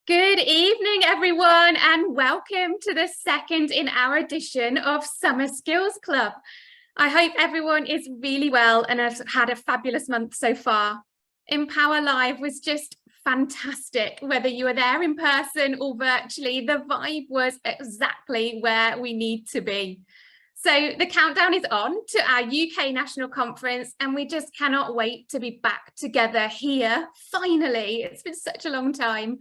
Good evening, everyone, and welcome to the second in our edition of Summer Skills Club. I hope everyone is really well and has had a fabulous month so far. Empower Live was just fantastic. Whether you were there in person or virtually, the vibe was exactly where we need to be. So the countdown is on to our UK National Conference, and we just cannot wait to be back together here. Finally, it's been such a long time.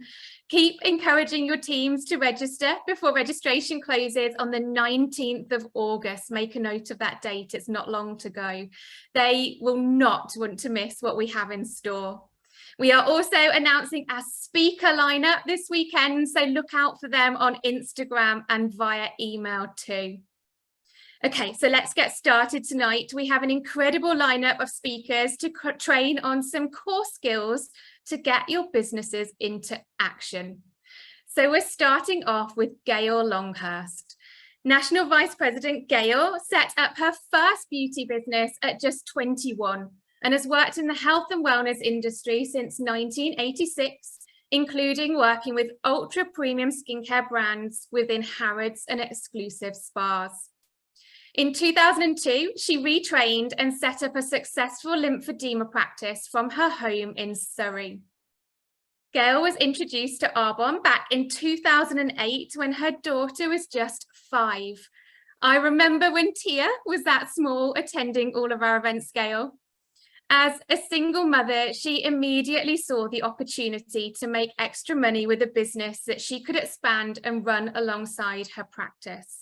Keep encouraging your teams to register before registration closes on the 19th of August. Make a note of that date. It's not long to go. They will not want to miss what we have in store. We are also announcing our speaker lineup this weekend, so look out for them on Instagram and via email too. Okay, so let's get started tonight. We have an incredible lineup of speakers to train on some core skills to get your businesses into action. So we're starting off with Gail Longhurst. National Vice President Gail set up her first beauty business at just 21 and has worked in the health and wellness industry since 1986, including working with ultra premium skincare brands within Harrods and exclusive spas. In 2002, she retrained and set up a successful lymphedema practice from her home in Surrey. Gail was introduced to Arbonne back in 2008 when her daughter was just 5. I remember when Tia was that small attending all of our events, Gail. As a single mother, she immediately saw the opportunity to make extra money with a business that she could expand and run alongside her practice.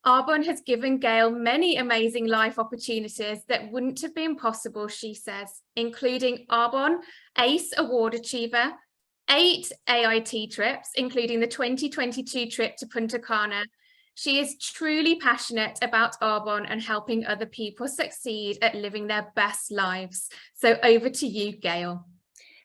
Arbonne has given Gail many amazing life opportunities that wouldn't have been possible, she says, including Arbonne ACE Award Achiever, 8 AIT trips, including the 2022 trip to Punta Cana. She is truly passionate about Arbonne and helping other people succeed at living their best lives. So over to you, Gail.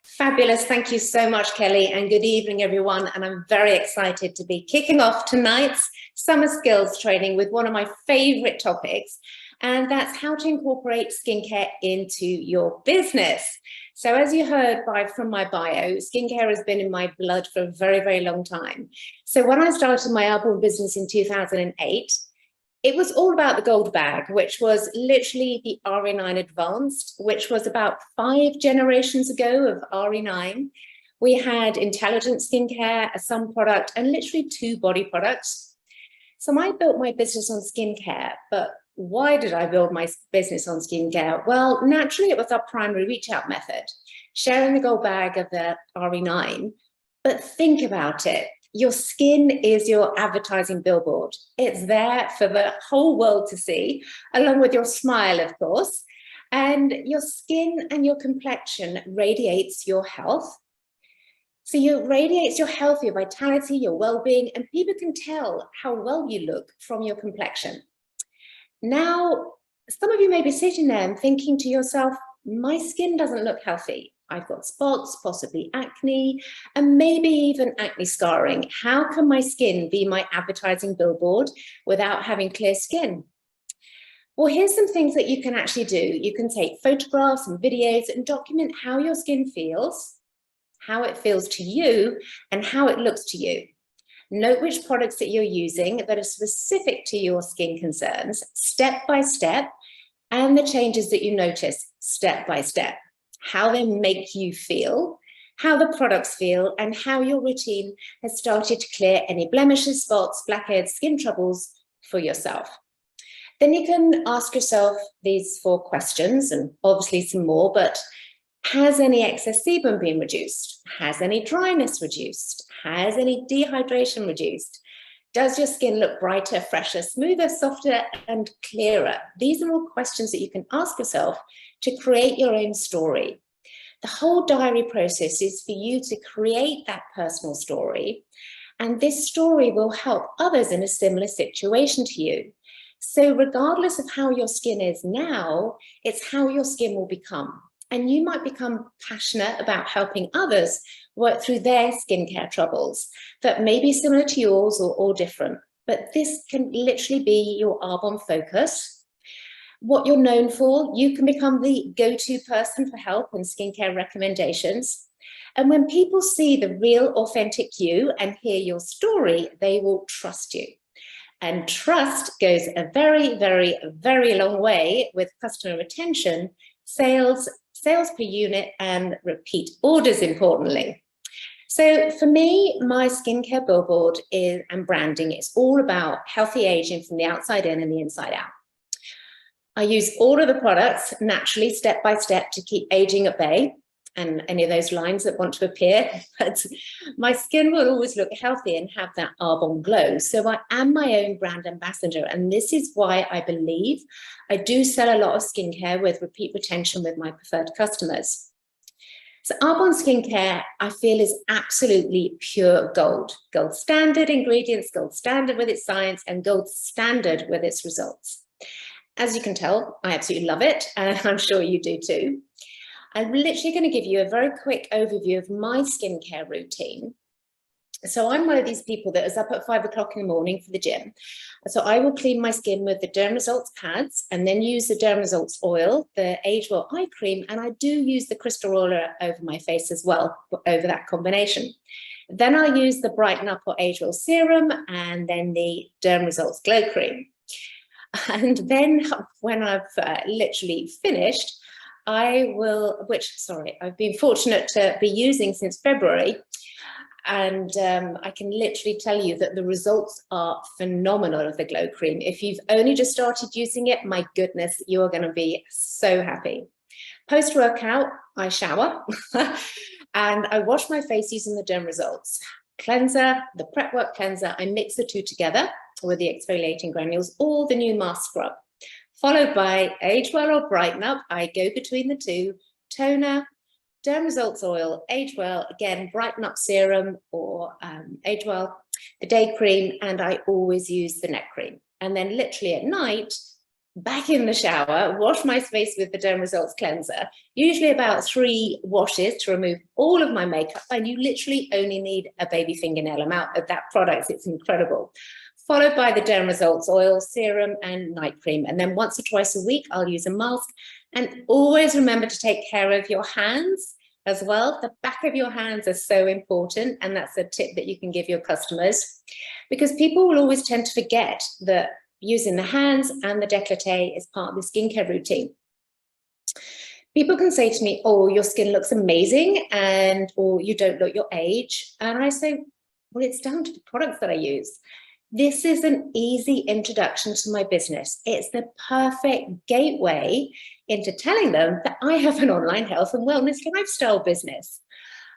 Fabulous. Thank you so much, Kelly, and good evening, everyone. And I'm very excited to be kicking off tonight's summer skills training with one of my favorite topics, and that's how to incorporate skincare into your business. So as you heard from my bio, skincare has been in my blood for a very, very long time. So when I started my Arbonne business in 2008, it was all about the gold bag, which was literally the RE9 Advanced, which was about 5 generations ago of RE9. We had intelligent skincare, a sun product, and literally 2 body products. So I built my business on skincare, but why did I build my business on skincare? Well, naturally, it was our primary reach out method, sharing the gold bag of the RE9. But think about it. Your skin is your advertising billboard. It's there for the whole world to see, along with your smile, of course. And your skin and your complexion radiates your health. So it radiates your health, your vitality, your well-being, and people can tell how well you look from your complexion. Now, some of you may be sitting there and thinking to yourself, my skin doesn't look healthy. I've got spots, possibly acne, and maybe even acne scarring. How can my skin be my advertising billboard without having clear skin? Well, here's some things that you can actually do. You can take photographs and videos and document how your skin feels, how it feels to you, and how it looks to you. Note which products that you're using that are specific to your skin concerns, step by step, and the changes that you notice step by step. How they make you feel, how the products feel, and how your routine has started to clear any blemishes, spots, blackheads, skin troubles for yourself. Then you can ask yourself these 4 questions, and obviously some more, but has any excess sebum been reduced? Has any dryness reduced? Has any dehydration reduced? Does your skin look brighter, fresher, smoother, softer, and clearer? These are all questions that you can ask yourself to create your own story. The whole diary process is for you to create that personal story, and this story will help others in a similar situation to you. So regardless of how your skin is now, it's how your skin will become. And you might become passionate about helping others work through their skincare troubles that may be similar to yours or different. But this can literally be your Arbonne focus. What you're known for, you can become the go-to person for help and skincare recommendations. And when people see the real authentic you and hear your story, they will trust you. And trust goes a very, very, very long way with customer retention, sales per unit, and repeat orders, importantly. So for me, my skincare billboard and branding is all about healthy aging from the outside in and the inside out. I use all of the products naturally, step by step, to keep aging at bay and any of those lines that want to appear. But my skin will always look healthy and have that Arbonne glow. So I am my own brand ambassador. And this is why I believe I do sell a lot of skincare with repeat retention with my preferred customers. So Arbonne skincare, I feel, is absolutely pure gold. Gold standard ingredients, gold standard with its science, and gold standard with its results. As you can tell, I absolutely love it, and I'm sure you do too. I'm literally going to give you a very quick overview of my skincare routine. So I'm one of these people that is up at 5 o'clock in the morning for the gym. So I will clean my skin with the Derm Results pads and then use the Derm Results oil, the Age Well eye cream, and I do use the crystal oil over my face as well, over that combination. Then I use the Brighten Up or Age Well serum and then the Derm Results glow cream. And then when I've literally finished, I've been fortunate to be using since February. And I can literally tell you that the results are phenomenal of the glow cream. If you've only just started using it, my goodness, you're going to be so happy. Post-workout, I shower and I wash my face using the Derm Results cleanser, the Prep Work cleanser. I mix the two together with the exfoliating granules or the new mask scrub, followed by Age Well or Brighten Up. I go between the two, toner, Derm Results oil, Age Well, again, Brighten Up serum or Age Well, the day cream, and I always use the neck cream. And then literally at night, back in the shower, wash my face with the Derm Results cleanser, usually about 3 washes to remove all of my makeup, and you literally only need a baby fingernail amount of that product. It's incredible. Followed by the Derm Results oil, serum, and night cream. And then once or twice a week, I'll use a mask. And always remember to take care of your hands as well. The back of your hands are so important. And that's a tip that you can give your customers, because people will always tend to forget that using the hands and the décolleté is part of the skincare routine. People can say to me, oh, your skin looks amazing, or you don't look your age. And I say, well, it's down to the products that I use. This is an easy introduction to my business. It's the perfect gateway into telling them that I have an online health and wellness lifestyle business.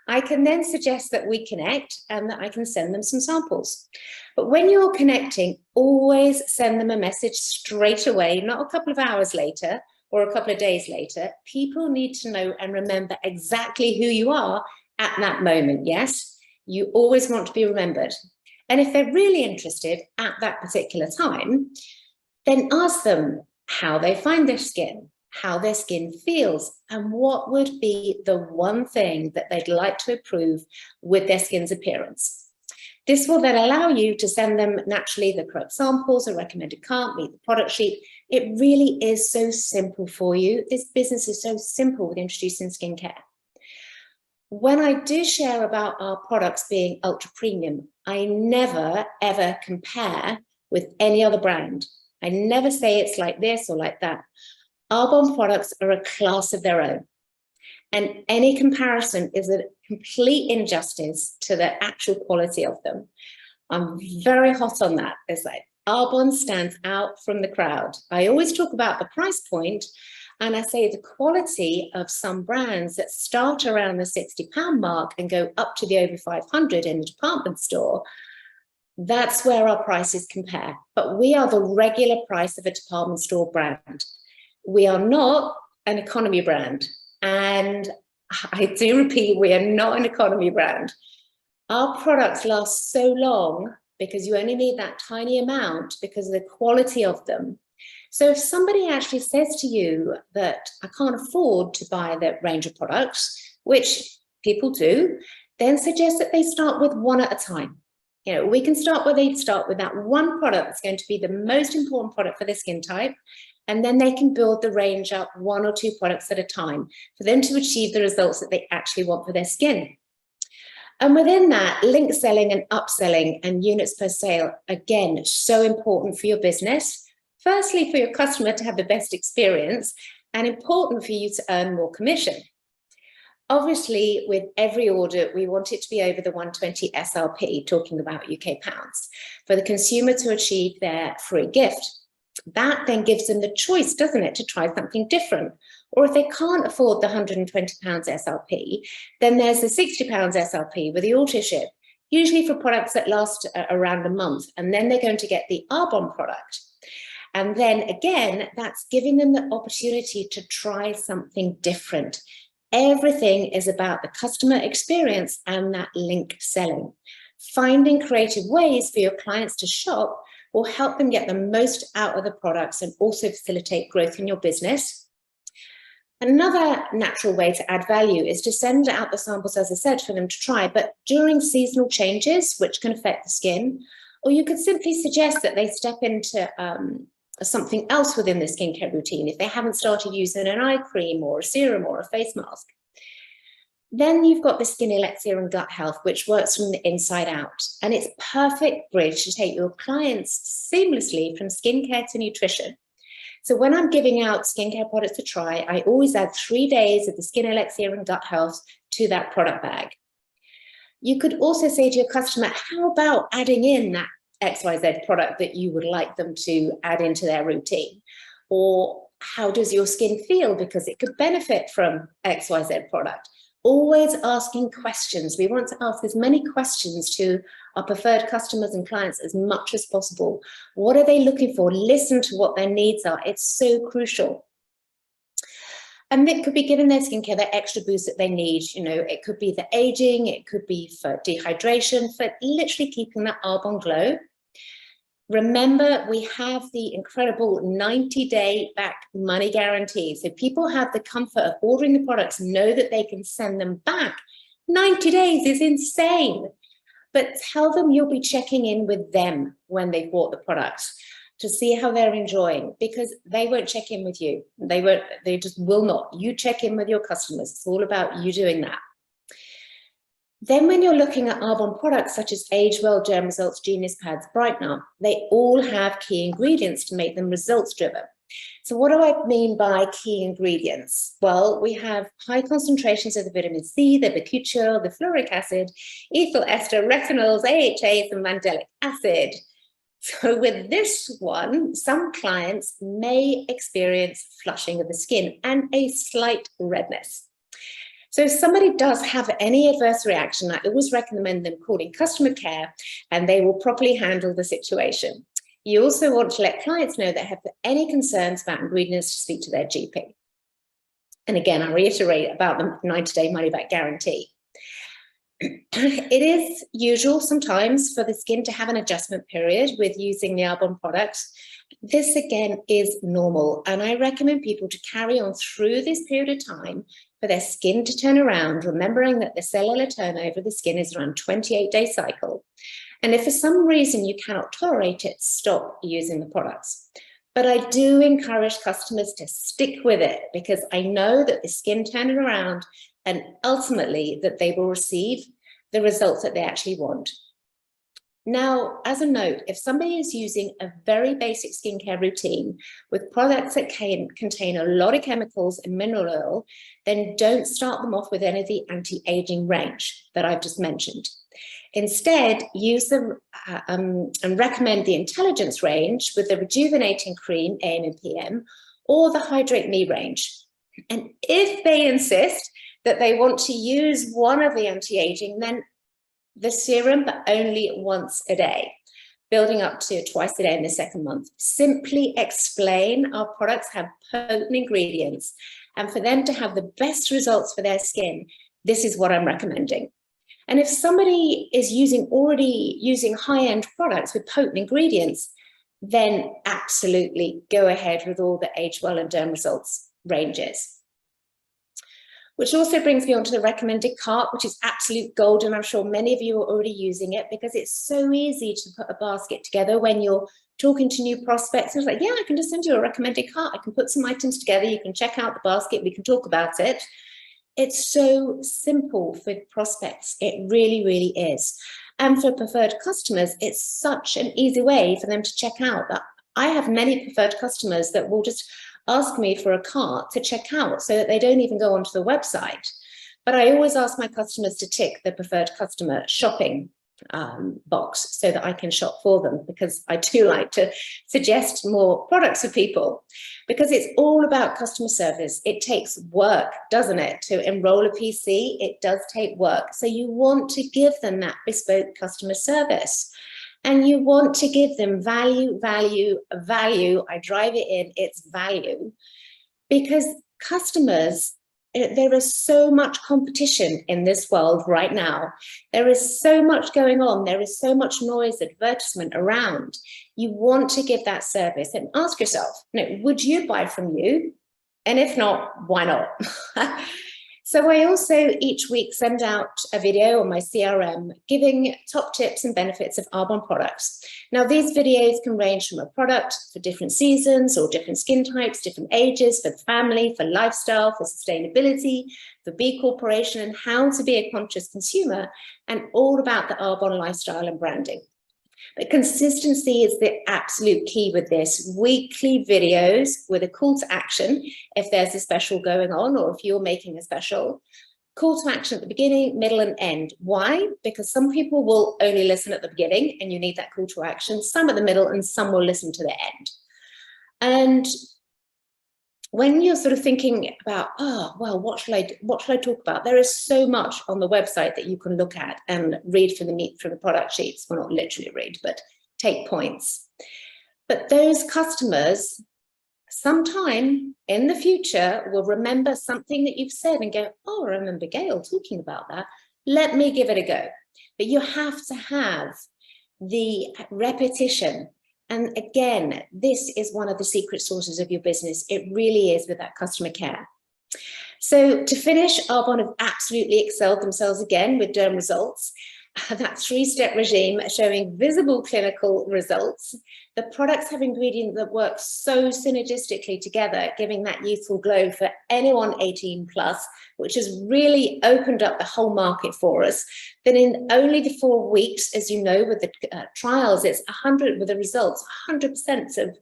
I can then suggest that we connect and that I can send them some samples. But when you're connecting, always send them a message straight away, not a couple of hours later or a couple of days later. People need to know and remember exactly who you are at that moment. Yes, you always want to be remembered. And if they're really interested at that particular time, then ask them how they find their skin, how their skin feels, and what would be the one thing that they'd like to improve with their skin's appearance. This will then allow you to send them naturally the correct samples, a recommended cart, meet the product sheet. It really is so simple for you. This business is so simple with introducing skincare. When I do share about our products being ultra premium, I never, ever compare with any other brand. I never say it's like this or like that. Arbonne products are a class of their own. And any comparison is a complete injustice to the actual quality of them. I'm very hot on that. It's like Arbonne stands out from the crowd. I always talk about the price point, and I say the quality of some brands that start around the £60 mark and go up to the over 500 in the department store. That's where our prices compare. But we are the regular price of a department store brand. We are not an economy brand. And I do repeat, we are not an economy brand. Our products last so long because you only need that tiny amount because of the quality of them. So if somebody actually says to you that I can't afford to buy the range of products, which people do, then suggest that they start with one at a time. You know, we can start where they start with that one product that's going to be the most important product for their skin type. And then they can build the range up 1 or 2 products at a time for them to achieve the results that they actually want for their skin. And within that, link selling and upselling and units per sale, again, so important for your business. Firstly, for your customer to have the best experience, and important for you to earn more commission. Obviously, with every order, we want it to be over the 120 SRP, talking about UK pounds, for the consumer to achieve their free gift. That then gives them the choice, doesn't it, to try something different. Or if they can't afford the £120 SRP, then there's the £60 SRP with the auto ship, usually for products that last around a month, and then they're going to get the Arbonne product. And then again, that's giving them the opportunity to try something different. Everything is about the customer experience and that link selling. Finding creative ways for your clients to shop will help them get the most out of the products and also facilitate growth in your business. Another natural way to add value is to send out the samples, as I said, for them to try, but during seasonal changes, which can affect the skin, or you could simply suggest that they step into something else within the skincare routine if they haven't started using an eye cream or a serum or a face mask. Then you've got the Skin Elixir and Gut Health, which works from the inside out. And it's a perfect bridge to take your clients seamlessly from skincare to nutrition. So when I'm giving out skincare products to try, I always add 3 days of the Skin Elixir and Gut Health to that product bag. You could also say to your customer, how about adding in that XYZ product that you would like them to add into their routine? Or how does your skin feel because it could benefit from XYZ product? Always asking questions. We want to ask as many questions to our preferred customers and clients as much as possible. What are they looking for? Listen to what their needs are. It's so crucial. And it could be giving their skincare that extra boost that they need. You know, it could be the aging, it could be for dehydration, for literally keeping that Arbonne glow. Remember, we have the incredible 90-day back money guarantee. So people have the comfort of ordering the products, know that they can send them back. 90 days is insane. But tell them you'll be checking in with them when they've bought the products to see how they're enjoying, because they won't check in with you. They just will not. You check in with your customers. It's all about you doing that. Then when you're looking at Arbonne products such as Age Well, Derm Results, Genius Pads, Brightener, they all have key ingredients to make them results driven. So what do I mean by key ingredients? Well, we have high concentrations of the vitamin C, the bakuchiol, the fluoric acid, ethyl ester, retinols, AHAs, and mandelic acid. So with this one, some clients may experience flushing of the skin and a slight redness. So if somebody does have any adverse reaction, I always recommend them calling customer care and they will properly handle the situation. You also want to let clients know that have any concerns about ingredients to speak to their GP. And again, I reiterate about the 90-day money-back guarantee. It is usual sometimes for the skin to have an adjustment period with using the Arbonne products. This again is normal, and I recommend people to carry on through this period of time for their skin to turn around, remembering that the cellular turnover of the skin is around 28-day cycle. And if for some reason you cannot tolerate it, stop using the products. But I do encourage customers to stick with it because I know that the skin turning around and ultimately that they will receive the results that they actually want. Now, as a note, if somebody is using a very basic skincare routine with products that contain a lot of chemicals and mineral oil, then don't start them off with any of the anti-aging range that I've just mentioned. Instead, use them and recommend the Intelligence range with the Rejuvenating Cream, AM and PM, or the Hydrate Me range. And if they insist that they want to use one of the anti-aging, then the serum, but only once a day, building up to twice a day in the second month. Simply explain our products have potent ingredients, and for them to have the best results for their skin, this is what I'm recommending. And if somebody is already using high-end products with potent ingredients, then absolutely go ahead with all the Age Well and Derm Results ranges. Which also brings me on to the recommended cart, which is absolute gold. And I'm sure many of you are already using it because it's so easy to put a basket together when you're talking to new prospects. It's like, yeah, I can just send you a recommended cart. I can put some items together. You can check out the basket. We can talk about it. It's so simple for prospects. It really, really is. And for preferred customers, it's such an easy way for them to check out. That I have many preferred customers that will just ask me for a cart to check out so that they don't even go onto the website. But I always ask my customers to tick the preferred customer shopping box so that I can shop for them, because I do like to suggest more products for people, because it's all about customer service. It takes work, doesn't it, to enroll a PC? It does take work. So you want to give them that bespoke customer service. And you want to give them value, value, value. I drive it in, it's value. Because customers, there is so much competition in this world right now. There is so much going on. There is so much noise, advertisement around. You want to give that service and ask yourself, would you buy from you? And if not, why not? So I also each week send out a video on my CRM giving top tips and benefits of Arbonne products. Now, these videos can range from a product for different seasons or different skin types, different ages, for the family, for lifestyle, for sustainability, for B Corporation, and how to be a conscious consumer, and all about the Arbonne lifestyle and branding. But consistency is the absolute key with this. Weekly videos with a call to action if there's a special going on, or if you're making a special. Call to action at the beginning, middle, and end. Why? Because some people will only listen at the beginning and you need that call to action, some at the middle, and some will listen to the end. And when you're sort of thinking about, well, what should I talk about? There is so much on the website that you can look at and read from the product sheets. Well, not literally read, but take points. But those customers, sometime in the future, will remember something that you've said and go, oh, I remember Gail talking about that. Let me give it a go. But you have to have the repetition. And again, this is one of the secret sources of your business. It really is, with that customer care. So to finish, Arbonne have absolutely excelled themselves again with Derm Results. That three-step regime showing visible clinical results. The products have ingredients that work so synergistically together, giving that youthful glow for anyone 18 plus, which has really opened up the whole market for us. Then in only the 4 weeks, as you know, with the trials, it's 100 with the results, 100% of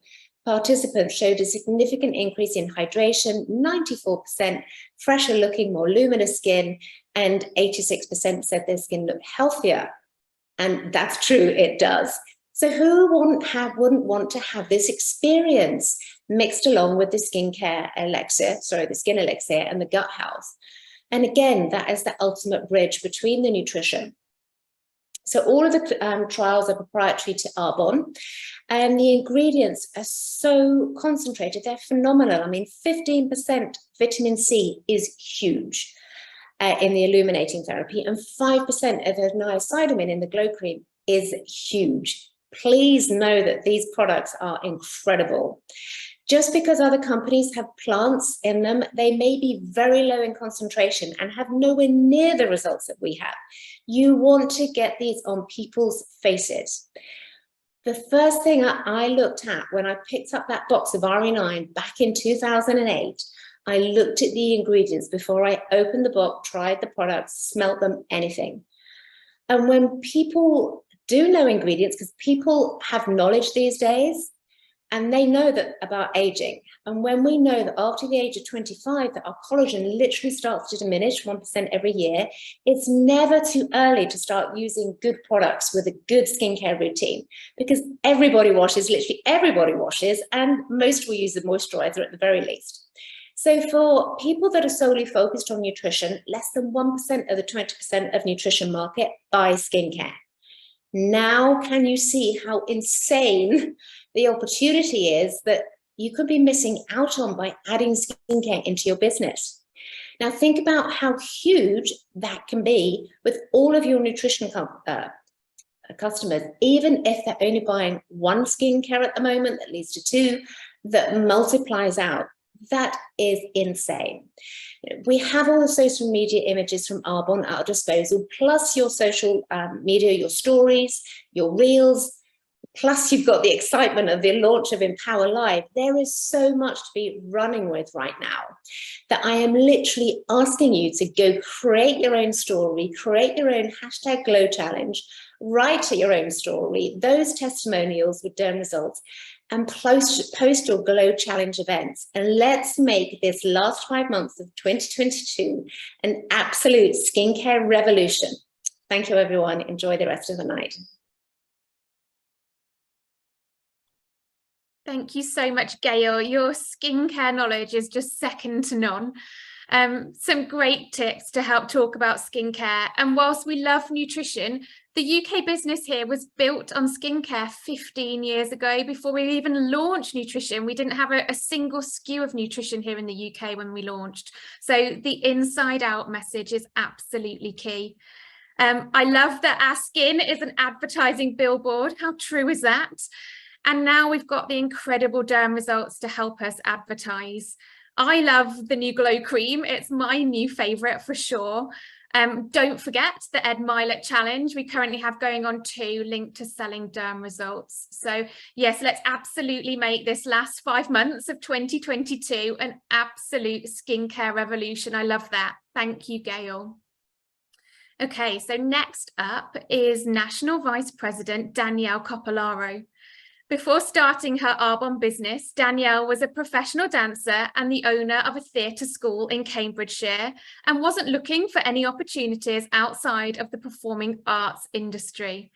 participants showed a significant increase in hydration, 94% fresher looking, more luminous skin, and 86% said their skin looked healthier. And that's true, it does. So who wouldn't want to have this experience mixed along with the skincare elixir, the skin elixir and the gut health? And again, that is the ultimate bridge between the nutrition. So all of the trials are proprietary to Arbonne, and the ingredients are so concentrated, they're phenomenal. I mean, 15% vitamin C is huge in the illuminating therapy, and 5% of the niacinamide in the glow cream is huge. Please know that these products are incredible. Just because other companies have plants in them, they may be very low in concentration and have nowhere near the results that we have. You want to get these on people's faces. The first thing I looked at when I picked up that box of RE9 back in 2008, I looked at the ingredients before I opened the box, tried the products, smelt them, anything. And when people do know ingredients, because people have knowledge these days, and they know that about aging. And when we know that after the age of 25, that our collagen literally starts to diminish 1% every year, it's never too early to start using good products with a good skincare routine, because everybody washes, literally everybody washes, and most will use a moisturizer at the very least. So for people that are solely focused on nutrition, less than 1% of the 20% of nutrition market buy skincare. Now, can you see how insane the opportunity is that you could be missing out on by adding skincare into your business? Now, think about how huge that can be with all of your nutrition customers, even if they're only buying one skincare at the moment, that leads to 2, that multiplies out. That is insane. We have all the social media images from Arbonne at our disposal, plus your social media, your stories, your reels, plus you've got the excitement of the launch of Empower Live. There is so much to be running with right now that I am literally asking you to go create your own story, create your own #Glow challenge, write your own story, those testimonials with derm results, and post your Glow Challenge events. And let's make this last 5 months of 2022 an absolute skincare revolution. Thank you, everyone. Enjoy the rest of the night. Thank you so much, Gail. Your skincare knowledge is just second to none. Some great tips to help talk about skincare. And whilst we love nutrition, the UK business here was built on skincare 15 years ago. Before we even launched nutrition, we didn't have a single SKU of nutrition here in the UK when we launched. So the inside out message is absolutely key. I love that our skin is an advertising billboard. How true is that? And now we've got the incredible derm results to help us advertise. I love the new Glow Cream. It's my new favourite for sure. Don't forget the Ed Milet challenge we currently have going on too, linked to selling derm results. So yes, let's absolutely make this last 5 months of 2022 an absolute skincare revolution. I love that. Thank you, Gail. Okay, so next up is National Vice President Danielle Copolaro. Before starting her Arbonne business, Danielle was a professional dancer and the owner of a theatre school in Cambridgeshire and wasn't looking for any opportunities outside of the performing arts industry.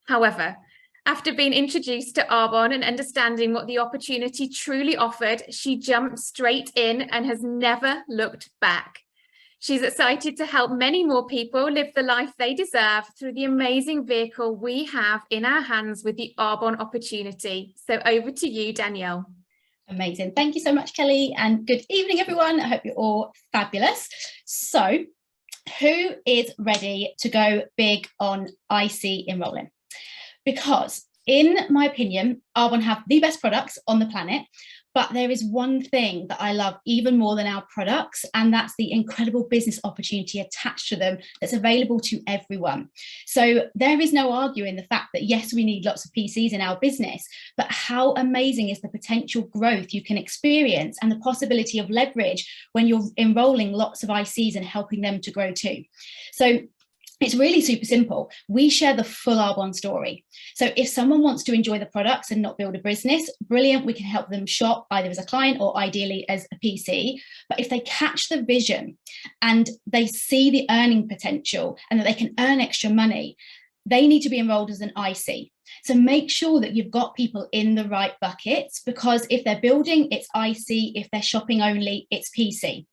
However, after being introduced to Arbonne and understanding what the opportunity truly offered, she jumped straight in and has never looked back. She's excited to help many more people live the life they deserve through the amazing vehicle we have in our hands with the Arbonne opportunity. So over to you, Danielle. Amazing. Thank you so much, Kelly, and good evening, everyone. I hope you're all fabulous. So who is ready to go big on IC enrolling? Because in my opinion, Arbonne have the best products on the planet. But there is one thing that I love even more than our products, and that's the incredible business opportunity attached to them that's available to everyone. So there is no arguing the fact that, yes, we need lots of PCs in our business, but how amazing is the potential growth you can experience and the possibility of leverage when you're enrolling lots of ICs and helping them to grow too. So it's really super simple. We share the full Arbonne story. So if someone wants to enjoy the products and not build a business, brilliant, we can help them shop either as a client or ideally as a PC. But if they catch the vision and they see the earning potential and that they can earn extra money, they need to be enrolled as an IC. So make sure that you've got people in the right buckets, because if they're building, it's IC. If they're shopping only, it's PC.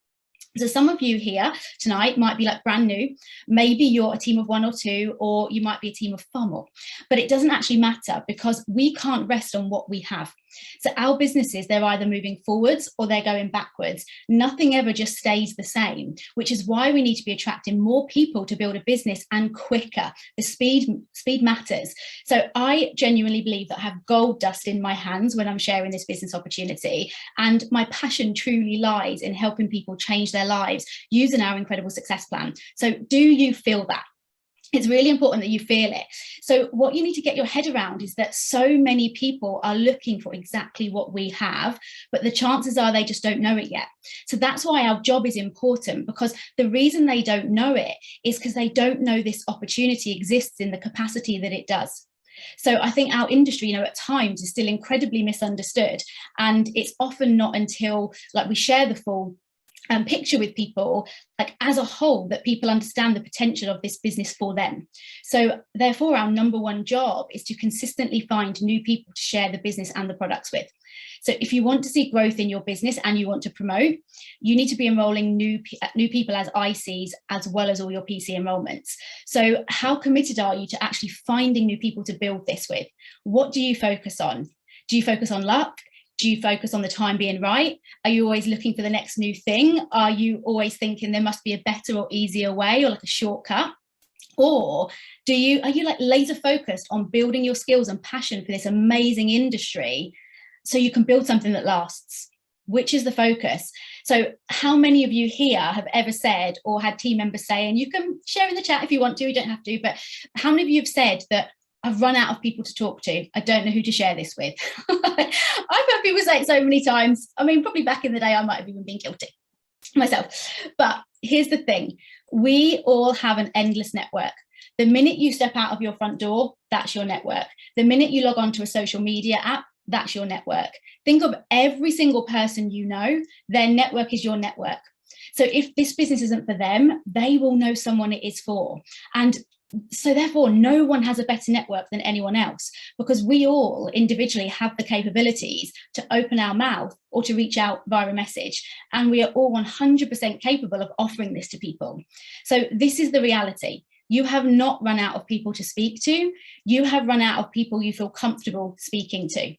So some of you here tonight might be like brand new. Maybe you're a team of 1 or 2, or you might be a team of far more, but it doesn't actually matter because we can't rest on what we have. So our businesses, they're either moving forwards or they're going backwards. Nothing ever just stays the same, which is why we need to be attracting more people to build a business and quicker. The speed matters. So I genuinely believe that I have gold dust in my hands when I'm sharing this business opportunity. And my passion truly lies in helping people change their lives using our incredible success plan. So do you feel that? It's really important that you feel it. So what you need to get your head around is that so many people are looking for exactly what we have, but the chances are they just don't know it yet. So that's why our job is important, because the reason they don't know it is because they don't know this opportunity exists in the capacity that it does. So I think our industry, at times is still incredibly misunderstood. And it's often not until we share the full picture with people, as a whole, that people understand the potential of this business for them. So therefore, our number one job is to consistently find new people to share the business and the products with. So if you want to see growth in your business and you want to promote, you need to be enrolling new people as ICs, as well as all your PC enrollments. So how committed are you to actually finding new people to build this with? What do you focus on? Do you focus on luck? Do you focus on the time being right? Are you always looking for the next new thing? Are you always thinking there must be a better or easier way, or a shortcut? Or are you laser focused on building your skills and passion for this amazing industry so you can build something that lasts? which is the focus. So how many of you here have ever said or had team members say, and you can share in the chat if you want to, you don't have to, but how many of you have said that I've run out of people to talk to, I don't know who to share this with? I've heard people say it so many times. I mean, probably back in the day, I might have even been guilty myself. But here's the thing, we all have an endless network. The minute you step out of your front door, that's your network. The minute you log on to a social media app, that's your network. Think of every single person you know, their network is your network. So if this business isn't for them, they will know someone it is for. And so therefore, no one has a better network than anyone else, because we all individually have the capabilities to open our mouth or to reach out via a message. And we are all 100% capable of offering this to people. So this is the reality. You have not run out of people to speak to. You have run out of people you feel comfortable speaking to.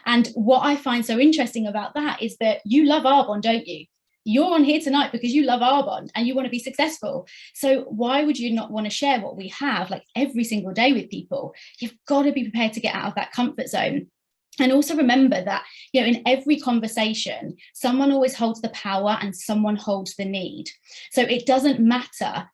And what I find so interesting about that is that you love Arbonne, don't you? You're on here tonight because you love Arbonne and you want to be successful. So why would you not want to share what we have like every single day with people? You've got to be prepared to get out of that comfort zone. And also remember that, you know, in every conversation, someone always holds the power and someone holds the need. So it doesn't matter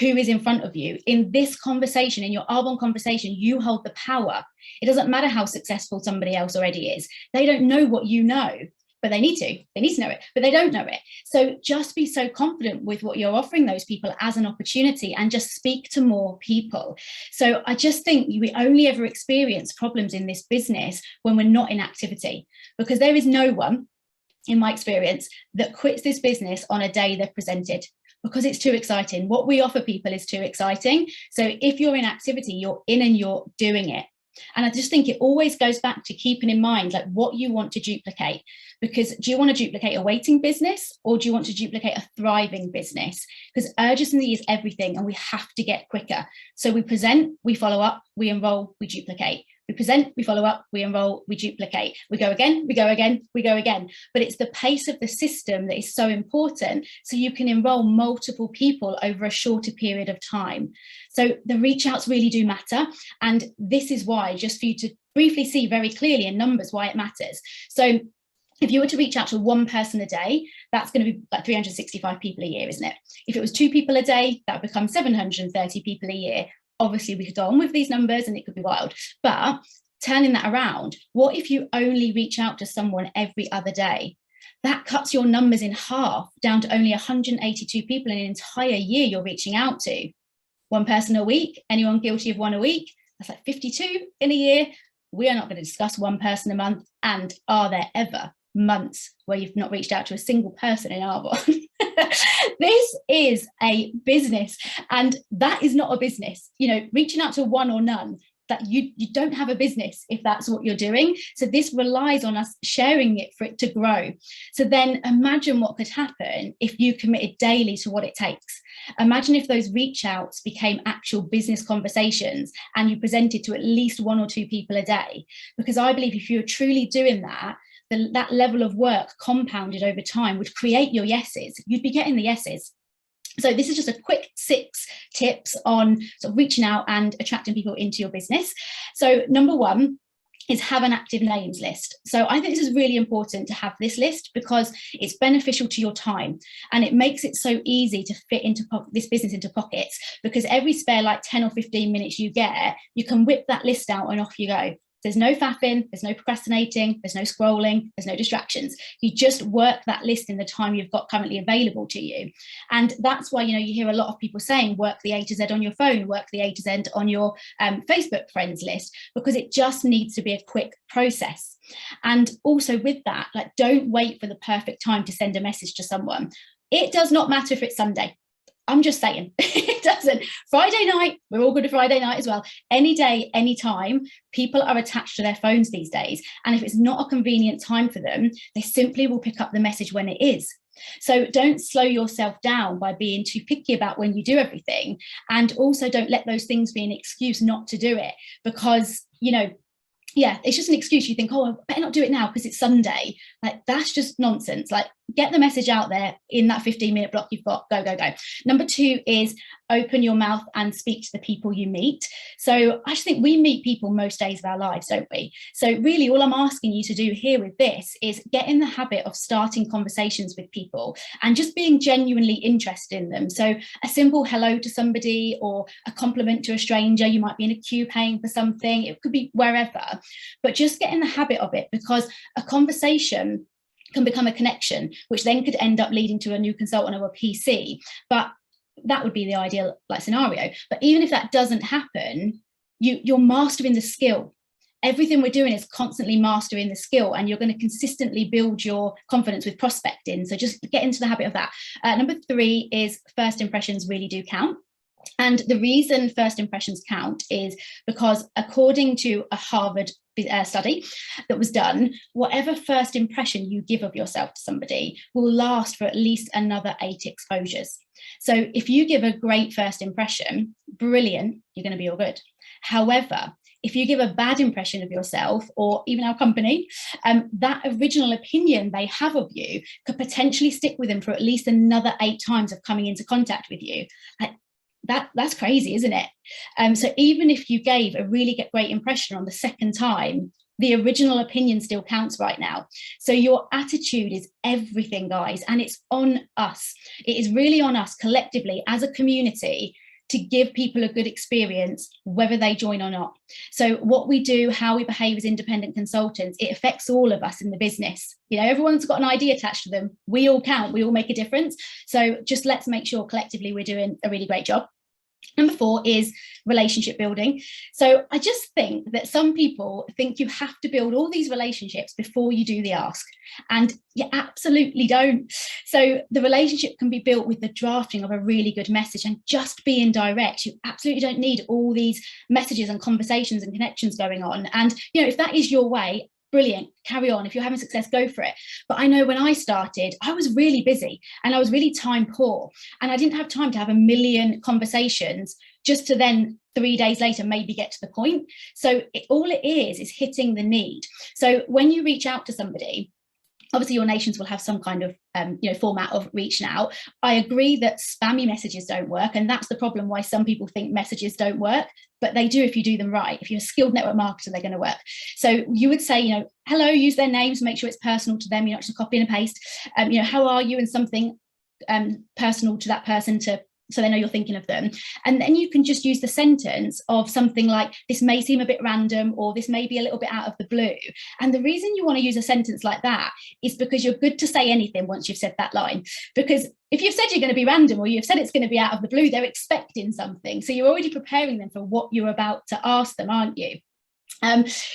who is in front of you. In this conversation, in your Arbonne conversation, you hold the power. It doesn't matter how successful somebody else already is. They don't know what you know, but they need to know it, but they don't know it. So just be so confident with what you're offering those people as an opportunity and just speak to more people. So I just think we only ever experience problems in this business when we're not in activity, because there is no one, in my experience, that quits this business on a day they're presented, because it's too exciting. What we offer people is too exciting. So if you're in activity, you're in and you're doing it. And I just think it always goes back to keeping in mind like what you want to duplicate, because do you want to duplicate a waiting business or do you want to duplicate a thriving business? Because urgency is everything and we have to get quicker. So we present, we follow up, we enroll, we duplicate. We present, we follow up, we enroll, we duplicate. We go again, we go again, we go again. But it's the pace of the system that is so important, so you can enroll multiple people over a shorter period of time. So the reach outs really do matter. And this is why, just for you to briefly see very clearly in numbers why it matters. So if you were to reach out to one person a day, that's going to be like 365 people a year, isn't it? If it was 2 people a day, that would become 730 people a year. Obviously, we could go on with these numbers and it could be wild, but turning that around, what if you only reach out to someone every other day? That cuts your numbers in half, down to only 182 people in an entire year you're reaching out to. One person a week, anyone guilty of one a week? That's like 52 in a year. We are not going to discuss one person a month. And are there ever months where you've not reached out to a single person in Arbonne? This is a business, and that is not a business. You know, reaching out to one or none, that you don't have a business if that's what you're doing. So this relies on us sharing it for it to grow. So then imagine what could happen if you committed daily to what it takes. Imagine if those reach outs became actual business conversations and you presented to at least 1 or 2 people a day. Because I believe if you're truly doing that, that level of work compounded over time would create your yeses. You'd be getting the yeses. So this is just a quick 6 tips on sort of reaching out and attracting people into your business. So number 1 is have an active names list. So I think this is really important to have this list because it's beneficial to your time and it makes it so easy to fit into this business into pockets, because every spare like 10 or 15 minutes you get, you can whip that list out and off you go. There's no faffing, there's no procrastinating, there's no scrolling, there's no distractions. You just work that list in the time you've got currently available to you. And that's why, you know, you hear a lot of people saying work the A to Z on your phone, work the A to Z on your Facebook friends list, because it just needs to be a quick process. And also with that, like, don't wait for the perfect time to send a message to someone. It does not matter if it's Sunday. I'm just saying, it doesn't. Friday night, we're all good at Friday night as well. Any day, any time, people are attached to their phones these days. And if it's not a convenient time for them, they simply will pick up the message when it is. So don't slow yourself down by being too picky about when you do everything. And also don't let those things be an excuse not to do it, because, you know, yeah, it's just an excuse. You think, oh, I better not do it now because it's Sunday. Like, that's just nonsense. Like, get the message out there in that 15-minute block you've got. Go, go, go. Number 2 is open your mouth and speak to the people you meet. So I just think we meet people most days of our lives, don't we? So really all I'm asking you to do here with this is get in the habit of starting conversations with people and just being genuinely interested in them. So a simple hello to somebody or a compliment to a stranger, you might be in a queue paying for something, it could be wherever, but just get in the habit of it, because a conversation can become a connection, which then could end up leading to a new consultant or a PC. But that would be the ideal scenario. But even if that doesn't happen, you're mastering the skill. Everything we're doing is constantly mastering the skill, and you're going to consistently build your confidence with prospecting. So just get into the habit of that. Number 3 is first impressions really do count. And the reason first impressions count is because according to a Harvard study that was done, whatever first impression you give of yourself to somebody will last for at least another 8 exposures. So if you give a great first impression, brilliant, you're going to be all good. However, if you give a bad impression of yourself or even our company, that original opinion they have of you could potentially stick with them for at least another 8 times of coming into contact with you. That's crazy, isn't it? So even if you gave a really great impression on the second time, the original opinion still counts right now. So your attitude is everything, guys, and it's on us. It is really on us collectively as a community to give people a good experience, whether they join or not. So what we do, how we behave as independent consultants, it affects all of us in the business. You know, everyone's got an idea attached to them. We all count, we all make a difference. So just let's make sure collectively we're doing a really great job. Number 4 is relationship building. So I just think that some people think you have to build all these relationships before you do the ask, and you absolutely don't. So the relationship can be built with the drafting of a really good message and just being direct. You absolutely don't need all these messages and conversations and connections going on. And, you know, if that is your way, brilliant, carry on. If you're having success, go for it. But I know when I started, I was really busy and I was really time poor, and I didn't have time to have a million conversations just to then 3 days later maybe get to the point. So all it is hitting the need. So when you reach out to somebody, obviously your nations will have some kind of format of reaching out. I agree that spammy messages don't work, and that's the problem why some people think messages don't work, but they do if you do them right. If you're a skilled network marketer, they're going to work. So you would say, hello, use their names, make sure it's personal to them. You're not just copy and paste. How are you, and something personal to that person so they know you're thinking of them. And then you can just use the sentence of something like, this may seem a bit random, or this may be a little bit out of the blue. And the reason you want to use a sentence like that is because you're good to say anything once you've said that line. Because if you've said you're going to be random, or you've said it's going to be out of the blue, they're expecting something. So you're already preparing them for what you're about to ask them, aren't you?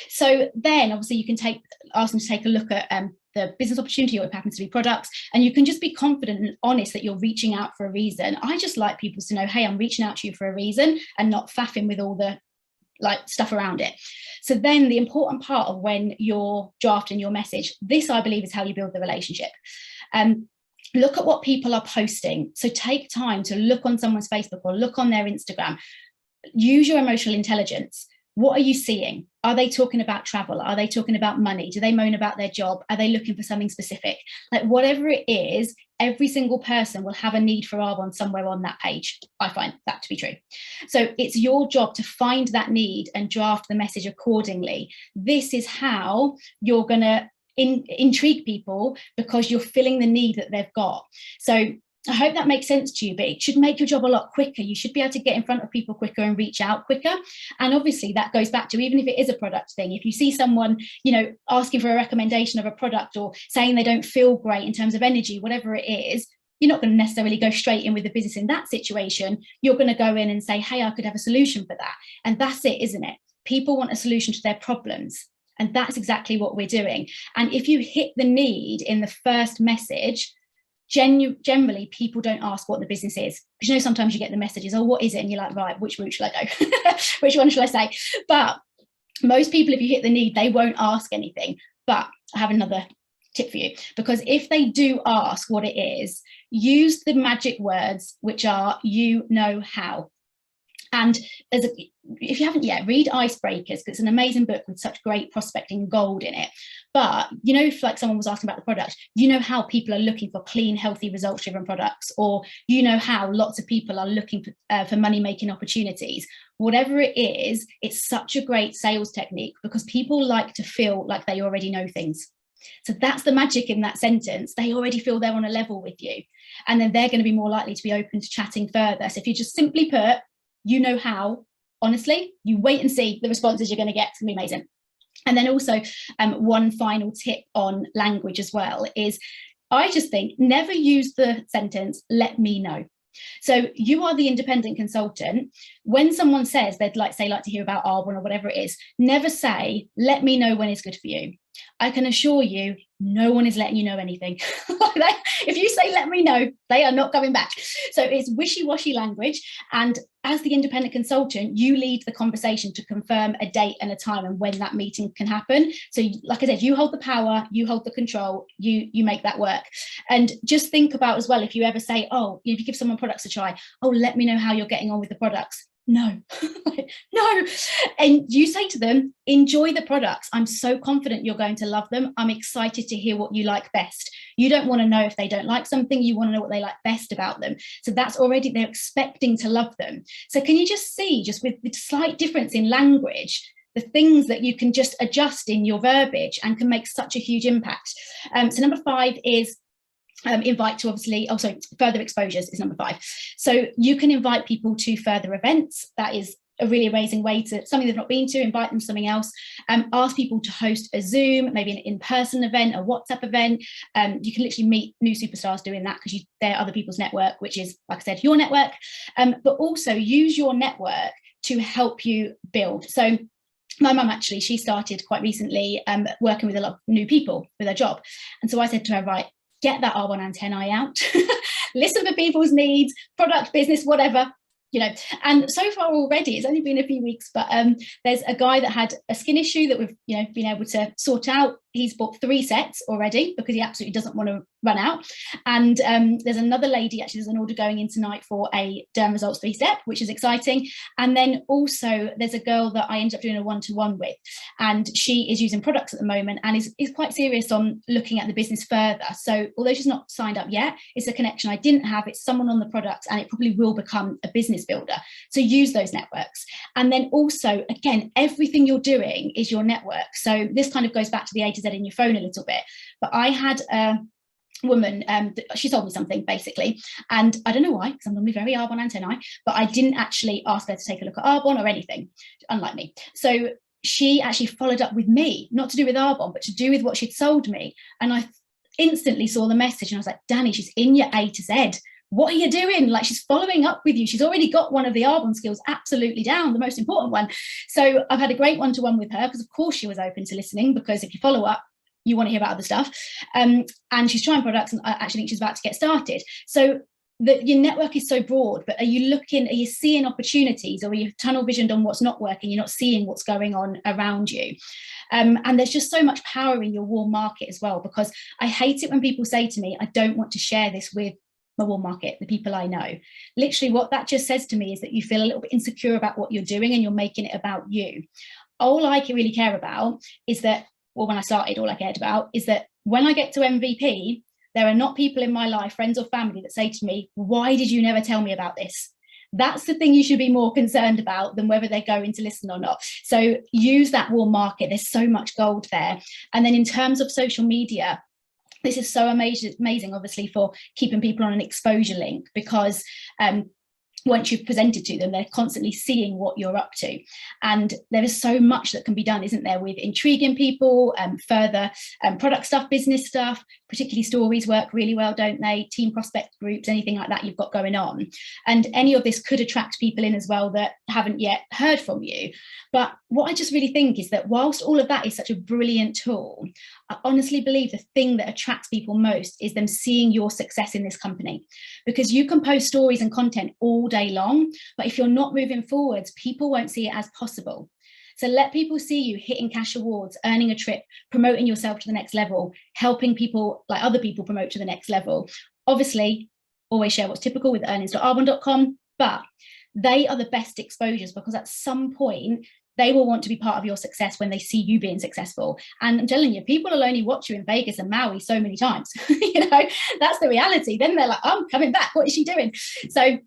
So then obviously you can ask them to take a look at the business opportunity, or it happens to be products, and you can just be confident and honest that you're reaching out for a reason. I just like people to know, hey, I'm reaching out to you for a reason, and not faffing with all the stuff around it. So then the important part of when you're drafting your message, this I believe is how you build the relationship. Look at what people are posting. So take time to look on someone's Facebook or look on their Instagram. Use your emotional intelligence. What are you seeing? Are they talking about travel? Are they talking about money? Do they moan about their job? Are they looking for something specific? Whatever it is, every single person will have a need for R1 somewhere on that page. I find that to be true. So it's your job to find that need and draft the message accordingly. This is how you're going to intrigue people, because you're filling the need that they've got. So I hope that makes sense to you, but it should make your job a lot quicker. You should be able to get in front of people quicker and reach out quicker. And obviously that goes back to, even if it is a product thing, if you see someone, asking for a recommendation of a product, or saying they don't feel great in terms of energy, whatever it is, you're not going to necessarily go straight in with the business in that situation. You're going to go in and say, hey, I could have a solution for that. And that's it, isn't it? People want a solution to their problems. And that's exactly what we're doing. And if you hit the need in the first message, generally people don't ask what the business is, because sometimes you get the messages, oh, what is it? And you're like, right, which route shall I go? Which one shall I say? But most people, if you hit the need, they won't ask anything. But I have another tip for you, because if they do ask what it is, use the magic words, which are how. And if you haven't yet, read Icebreakers, because it's an amazing book with such great prospecting gold in it. But you know, if like someone was asking about the product, you know how people are looking for clean, healthy, results driven products, or you know how lots of people are looking for money making opportunities. Whatever it is, it's such a great sales technique because people like to feel like they already know things. So that's the magic in that sentence. They already feel they're on a level with you, and then they're going to be more likely to be open to chatting further. So if you just simply put, you know how, honestly, you wait and see the responses you're going to get. It's going to be amazing. And then also one final tip on language as well is, I just think never use the sentence, let me know. So you are the independent consultant. When someone says they'd like to hear about Arbonne or whatever it is, never say, let me know when it's good for you. I can assure you, no one is letting you know anything. If you say, let me know, they are not coming back. So it's wishy-washy language. And as the independent consultant, you lead the conversation to confirm a date and a time and when that meeting can happen. So like I said, you hold the power, you hold the control, you make that work. And just think about as well, if you ever say, oh, if you give someone products to try, oh, let me know how you're getting on with the products. No, no. And you say to them, enjoy the products. I'm so confident you're going to love them. I'm excited to hear what you like best. You don't want to know if they don't like something. You want to know what they like best about them. So that's already, they're expecting to love them. So can you just see, just with the slight difference in language, the things that you can just adjust in your verbiage and can make such a huge impact. So number 5 is invite to further exposures is number 5. So you can invite people to further events. That is a really amazing way to something they've not been to, invite them to something else. Ask people to host a Zoom, maybe an in-person event, a WhatsApp event. You can literally meet new superstars doing that because they're other people's network, which is, like I said, your network. But also use your network to help you build. So my mum actually, she started quite recently working with a lot of new people with her job. And so I said to her, right, get that Arbonne antennae out, listen for people's needs, product, business, whatever, you know. And so far already, it's only been a few weeks, but there's a guy that had a skin issue that we've, you know, been able to sort out. He's bought 3 sets already because he absolutely doesn't want to run out. And there's another lady, actually, there's an order going in tonight for a Derm Results 3-step, which is exciting. And then also there's a girl that I ended up doing a one-to-one with, and she is using products at the moment and is quite serious on looking at the business further. So although she's not signed up yet, it's a connection I didn't have. It's someone on the product, and it probably will become a business builder. So use those networks. And then also, again, everything you're doing is your network. So this kind of goes back to the A to Z in your phone a little bit. But I had a woman, she told me something basically, and I don't know why, because I'm normally very Arbonne antennae, but I didn't actually ask her to take a look at Arbonne or anything, unlike me. So she actually followed up with me, not to do with Arbonne, but to do with what she'd sold me. And I instantly saw the message and I was like, Danny, she's in your A to Z. What are you doing? Like, she's following up with you. She's already got one of the Arbonne skills absolutely down, the most important one. So I've had a great one-to-one with her because of course she was open to listening, because if you follow up, you want to hear about other stuff. And she's trying products, and I actually think she's about to get started. So your network is so broad, but are you seeing opportunities, or are you tunnel visioned on what's not working? You're not seeing what's going on around you. And there's just so much power in your warm market as well, because I hate it when people say to me, I don't want to share this with my warm market, the people I know. Literally what that just says to me is that you feel a little bit insecure about what you're doing and you're making it about you. All I really care about is that, well, when I started, all I cared about is that when I get to MVP, there are not people in my life, friends or family, that say to me, why did you never tell me about this? That's the thing you should be more concerned about than whether they're going to listen or not. So use that warm market. There's so much gold there. And then in terms of social media, this is so amazing, obviously, for keeping people on an exposure link, because once you've presented to them, they're constantly seeing what you're up to. And there is so much that can be done, isn't there, with intriguing people, further product stuff, business stuff, particularly stories work really well, don't they? Team prospect groups, anything like that you've got going on. And any of this could attract people in as well that haven't yet heard from you. But what I just really think is that whilst all of that is such a brilliant tool, I honestly believe the thing that attracts people most is them seeing your success in this company. Because you can post stories and content all day long, but if you're not moving forwards, people won't see it as possible. So let people see you hitting cash awards, earning a trip, promoting yourself to the next level, helping people, like other people, promote to the next level. Obviously, always share what's typical with earnings.arbonne.com, but they are the best exposures, because at some point They will want to be part of your success when they see you being successful. And I'm telling you, people will only watch you in Vegas and Maui so many times. That's the reality. Then they're like, I'm coming back. What is she doing? So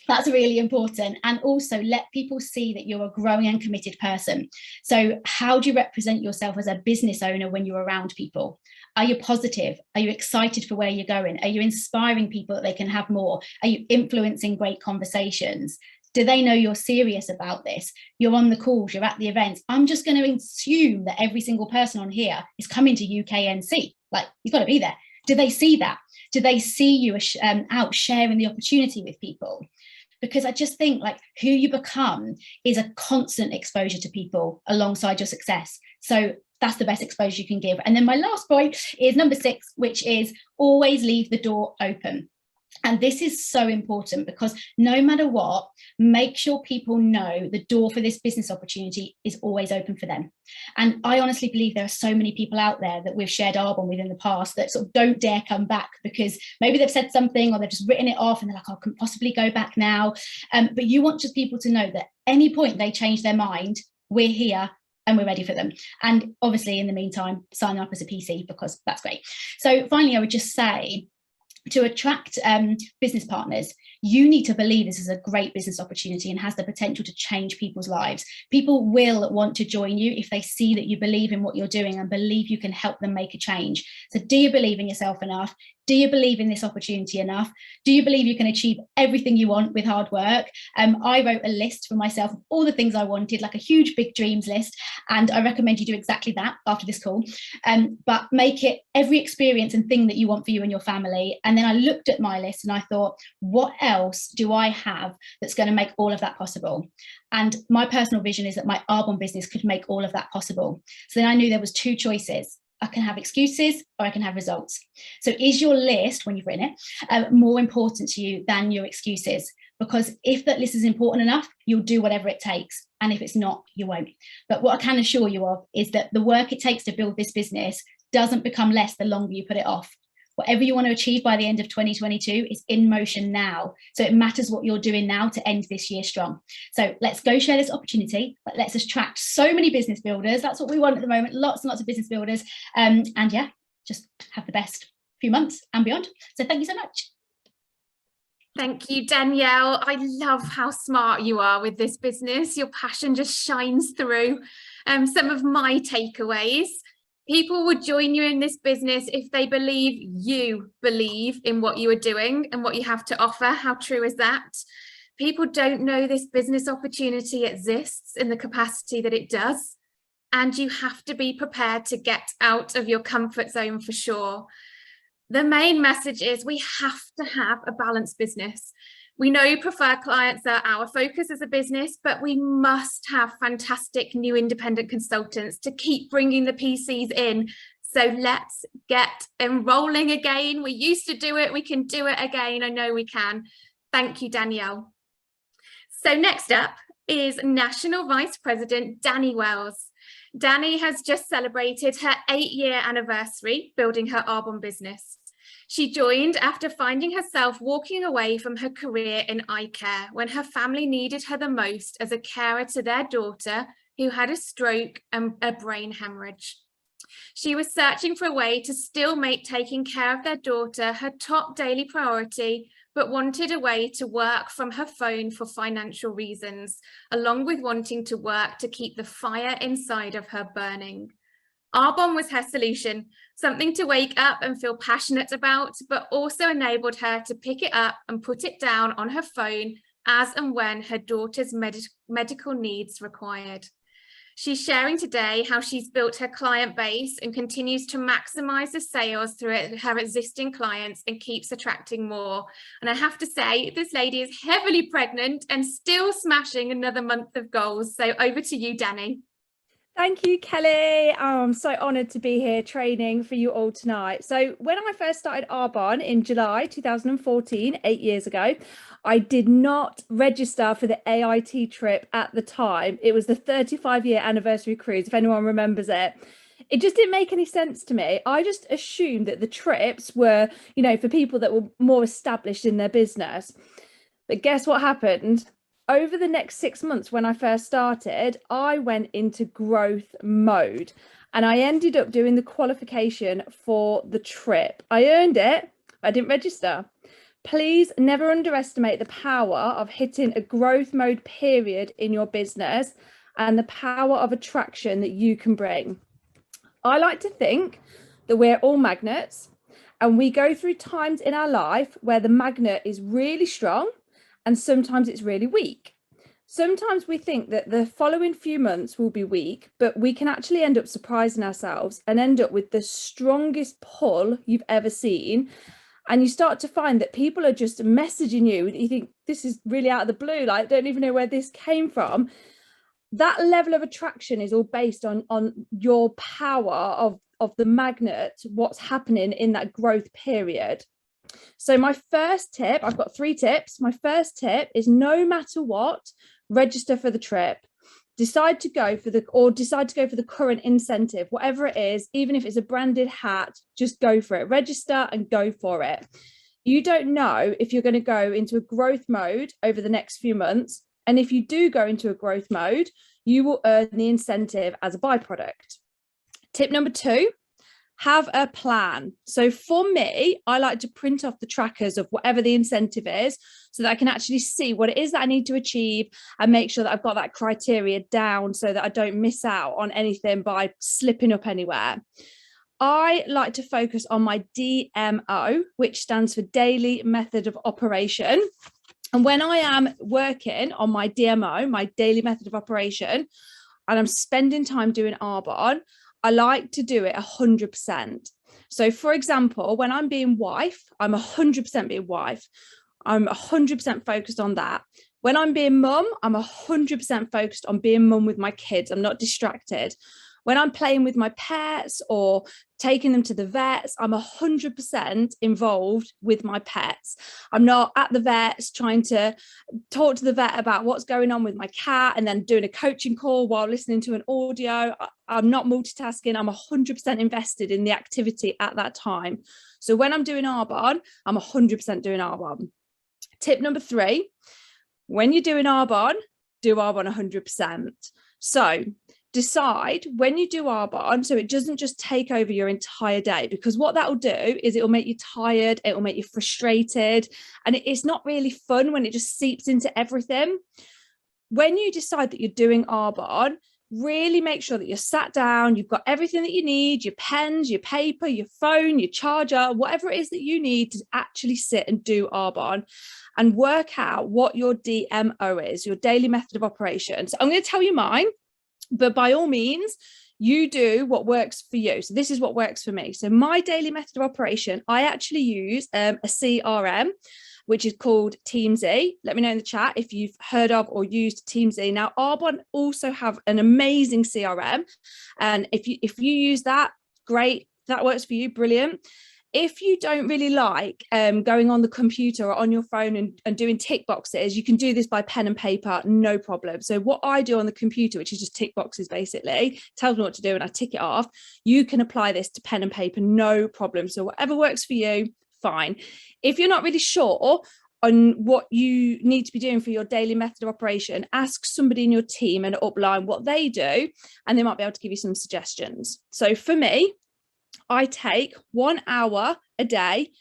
that's really important. And also let people see that you're a growing and committed person. So how do you represent yourself as a business owner when you're around people? Are you positive? Are you excited for where you're going? Are you inspiring people that they can have more? Are you influencing great conversations? Do they know you're serious about this? You're on the calls, you're at the events. I'm just going to assume that every single person on here is coming to UKNC. Like, you've got to be there. Do they see that? Do they see you out sharing the opportunity with people? Because I just think like who you become is a constant exposure to people alongside your success. So that's the best exposure you can give. And then my last point is number 6, which is always leave the door open. And this is so important because no matter what, make sure people know the door for this business opportunity is always open for them. And I honestly believe there are so many people out there that we've shared Arbonne with in the past that sort of don't dare come back because maybe they've said something or they've just written it off and they're like, I couldn't possibly go back now. But you want just people to know that any point they change their mind, we're here and we're ready for them. And obviously in the meantime, sign up as a PC because that's great. So finally, I would just say, to attract business partners, you need to believe this is a great business opportunity and has the potential to change people's lives. People will want to join you if they see that you believe in what you're doing and believe you can help them make a change. So do you believe in yourself enough? Do you believe in this opportunity enough? Do you believe you can achieve everything you want with hard work? I wrote a list for myself of all the things I wanted, like a huge big dreams list. And I recommend you do exactly that after this call. But make it every experience and thing that you want for you and your family. And then I looked at my list and I thought, what else do I have that's going to make all of that possible? And my personal vision is that my Arbonne business could make all of that possible. So then I knew there was 2 choices. I can have excuses or I can have results. So is your list, when you've written it, more important to you than your excuses? Because if that list is important enough, you'll do whatever it takes. And if it's not, you won't. But what I can assure you of is that the work it takes to build this business doesn't become less the longer you put it off. Whatever you want to achieve by the end of 2022 is in motion now. So it matters what you're doing now to end this year strong. So let's go share this opportunity. Let's attract so many business builders. That's what we want at the moment. Lots and lots of business builders. And yeah, just have the best few months and beyond. So thank you so much. Thank you, Danielle. I love how smart you are with this business. Your passion just shines through. Some of my takeaways. People would join you in this business if they believe you believe in what you are doing and what you have to offer. How true is that? People don't know this business opportunity exists in the capacity that it does. And you have to be prepared to get out of your comfort zone for sure. The main message is we have to have a balanced business. We know preferred clients are our focus as a business, but we must have fantastic new independent consultants to keep bringing the PCs in. So let's get enrolling again. We used to do it. We can do it again. I know we can. Thank you, Danielle. So next up is National Vice President Danny Wells. Danny has just celebrated her 8-year anniversary building her Arbonne business. She joined after finding herself walking away from her career in eye care when her family needed her the most as a carer to their daughter who had a stroke and a brain hemorrhage. She was searching for a way to still make taking care of their daughter her top daily priority, but wanted a way to work from her phone for financial reasons, along with wanting to work to keep the fire inside of her burning. Arbonne was her solution, something to wake up and feel passionate about, but also enabled her to pick it up and put it down on her phone as and when her daughter's medical needs required. She's sharing today how she's built her client base and continues to maximize the sales through her existing clients and keeps attracting more. And I have to say, this lady is heavily pregnant and still smashing another month of goals. So over to you, Danny. Thank you, Kelly. I'm so honoured to be here training for you all tonight. So when I first started Arbonne in July 2014, 8 years ago, I did not register for the AIT trip at the time. It was the 35-year anniversary cruise, if anyone remembers it. It just didn't make any sense to me. I just assumed that the trips were, for people that were more established in their business. But guess what happened? over the next 6 months, when I first started, I went into growth mode and I ended up doing the qualification for the trip. I earned it, I didn't register. Please never underestimate the power of hitting a growth mode period in your business and the power of attraction that you can bring. I like to think that we're all magnets, and we go through times in our life where the magnet is really strong and sometimes it's really weak. Sometimes we think that the following few months will be weak, but we can actually end up surprising ourselves and end up with the strongest pull you've ever seen. And you start to find that people are just messaging you. You think, this is really out of the blue. Like, I don't even know where this came from. That level of attraction is all based on your power of the magnet, what's happening in that growth period. So my first tip, I've got 3 tips. My first tip is, no matter what, register for the trip. Decide to go for the current incentive, whatever it is, even if it's a branded hat, just go for it. Register and go for it. You don't know if you're going to go into a growth mode over the next few months. And if you do go into a growth mode, you will earn the incentive as a byproduct. Tip number 2, have a plan. So for me, I like to print off the trackers of whatever the incentive is so that I can actually see what it is that I need to achieve and make sure that I've got that criteria down so that I don't miss out on anything by slipping up anywhere. I like to focus on my DMO, which stands for Daily Method of Operation. And when I am working on my DMO, my daily method of operation, and I'm spending time doing Arbonne, I like to do it 100%. So for example, when I'm being wife, I'm 100% being wife. I'm 100% focused on that. When I'm being mum, I'm 100% focused on being mum with my kids. I'm not distracted. When I'm playing with my pets or taking them to the vets, I'm 100% involved with my pets. I'm not at the vets trying to talk to the vet about what's going on with my cat and then doing a coaching call while listening to an audio. I'm not multitasking. I'm 100% invested in the activity at that time. So when I'm doing Arbonne, I'm 100% doing Arbonne. Tip number 3, when you're doing Arbonne, do Arbonne 100%. So decide when you do Arbonne, so it doesn't just take over your entire day, because what that will do is it will make you tired, it will make you frustrated, and it's not really fun when it just seeps into everything. When you decide that you're doing Arbonne, really make sure that you're sat down, you've got everything that you need, your pens, your paper, your phone, your charger, whatever it is that you need to actually sit and do Arbonne, and work out what your DMO is, your daily method of operation. So I'm going to tell you mine, but by all means, you do what works for you. So this is what works for me. So my daily method of operation, I actually use a CRM, which is called TeamZ. Let me know in the chat if you've heard of or used TeamZ. Now, Arbonne also have an amazing CRM. And if you use that, great, that works for you, brilliant. If you don't really like going on the computer or on your phone and doing tick boxes, you can do this by pen and paper, no problem. So what I do on the computer, which is just tick boxes basically, tells me what to do and I tick it off. You can apply this to pen and paper, no problem. So whatever works for you, fine. If you're not really sure on what you need to be doing for your daily method of operation, ask somebody in your team and upline what they do, and they might be able to give you some suggestions. So for me, I take 1 hour a day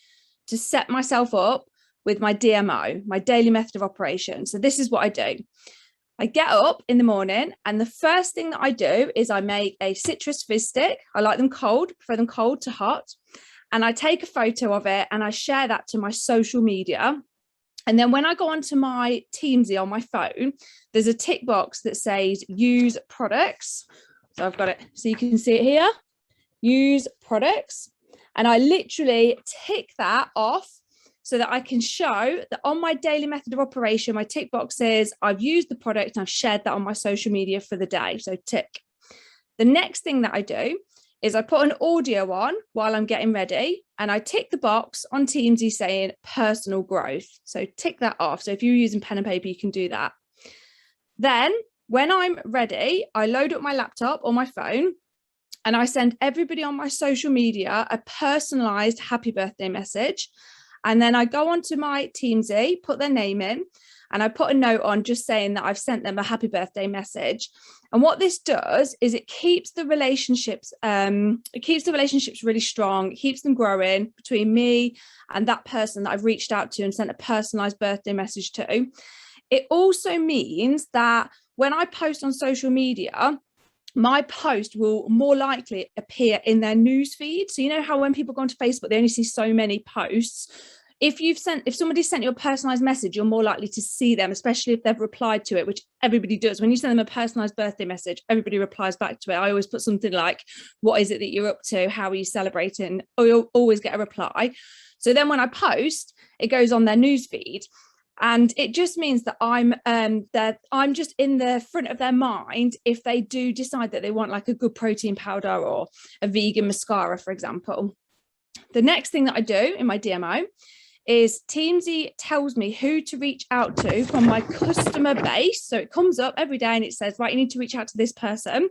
to set myself up with my DMO, my daily method of operation. So this is what I do. I get up in the morning and the first thing that I do is I make a citrus fizz stick. I like them cold, prefer them cold to hot. And I take a photo of it and I share that to my social media. And then when I go onto my TeamZ on my phone, there's a tick box that says use products. So I've got it, so you can see it here. Use products, and I literally tick that off so that I can show that on my daily method of operation, my tick box says I've used the product and I've shared that on my social media for the day. So tick. The next thing that I do is I put an audio on while I'm getting ready, and I tick the box on TeamZ saying personal growth. So tick that off. So if you're using pen and paper, you can do that. Then when I'm ready, I load up my laptop or my phone, and I send everybody on my social media a personalized happy birthday message. And then I go onto my TeamZ, put their name in, and I put a note on just saying that I've sent them a happy birthday message. And what this does is it keeps the relationships really strong. It keeps them growing between me and that person that I've reached out to and sent a personalized birthday message to. It also means that when I post on social media, my post will more likely appear in their news feed. So you know how when people go onto Facebook, they only see so many posts. If somebody sent you a personalized message, you're more likely to see them, especially if they've replied to it, which everybody does. When you send them a personalized birthday message, everybody replies back to it. I always put something like, what is it that you're up to? How are you celebrating? Or you'll always get a reply. So then when I post, it goes on their news feed. And it just means that I'm just in the front of their mind if they do decide that they want like a good protein powder or a vegan mascara, for example. The next thing that I do in my DMO is Teamsy tells me who to reach out to from my customer base. So it comes up every day and it says, right, you need to reach out to this person.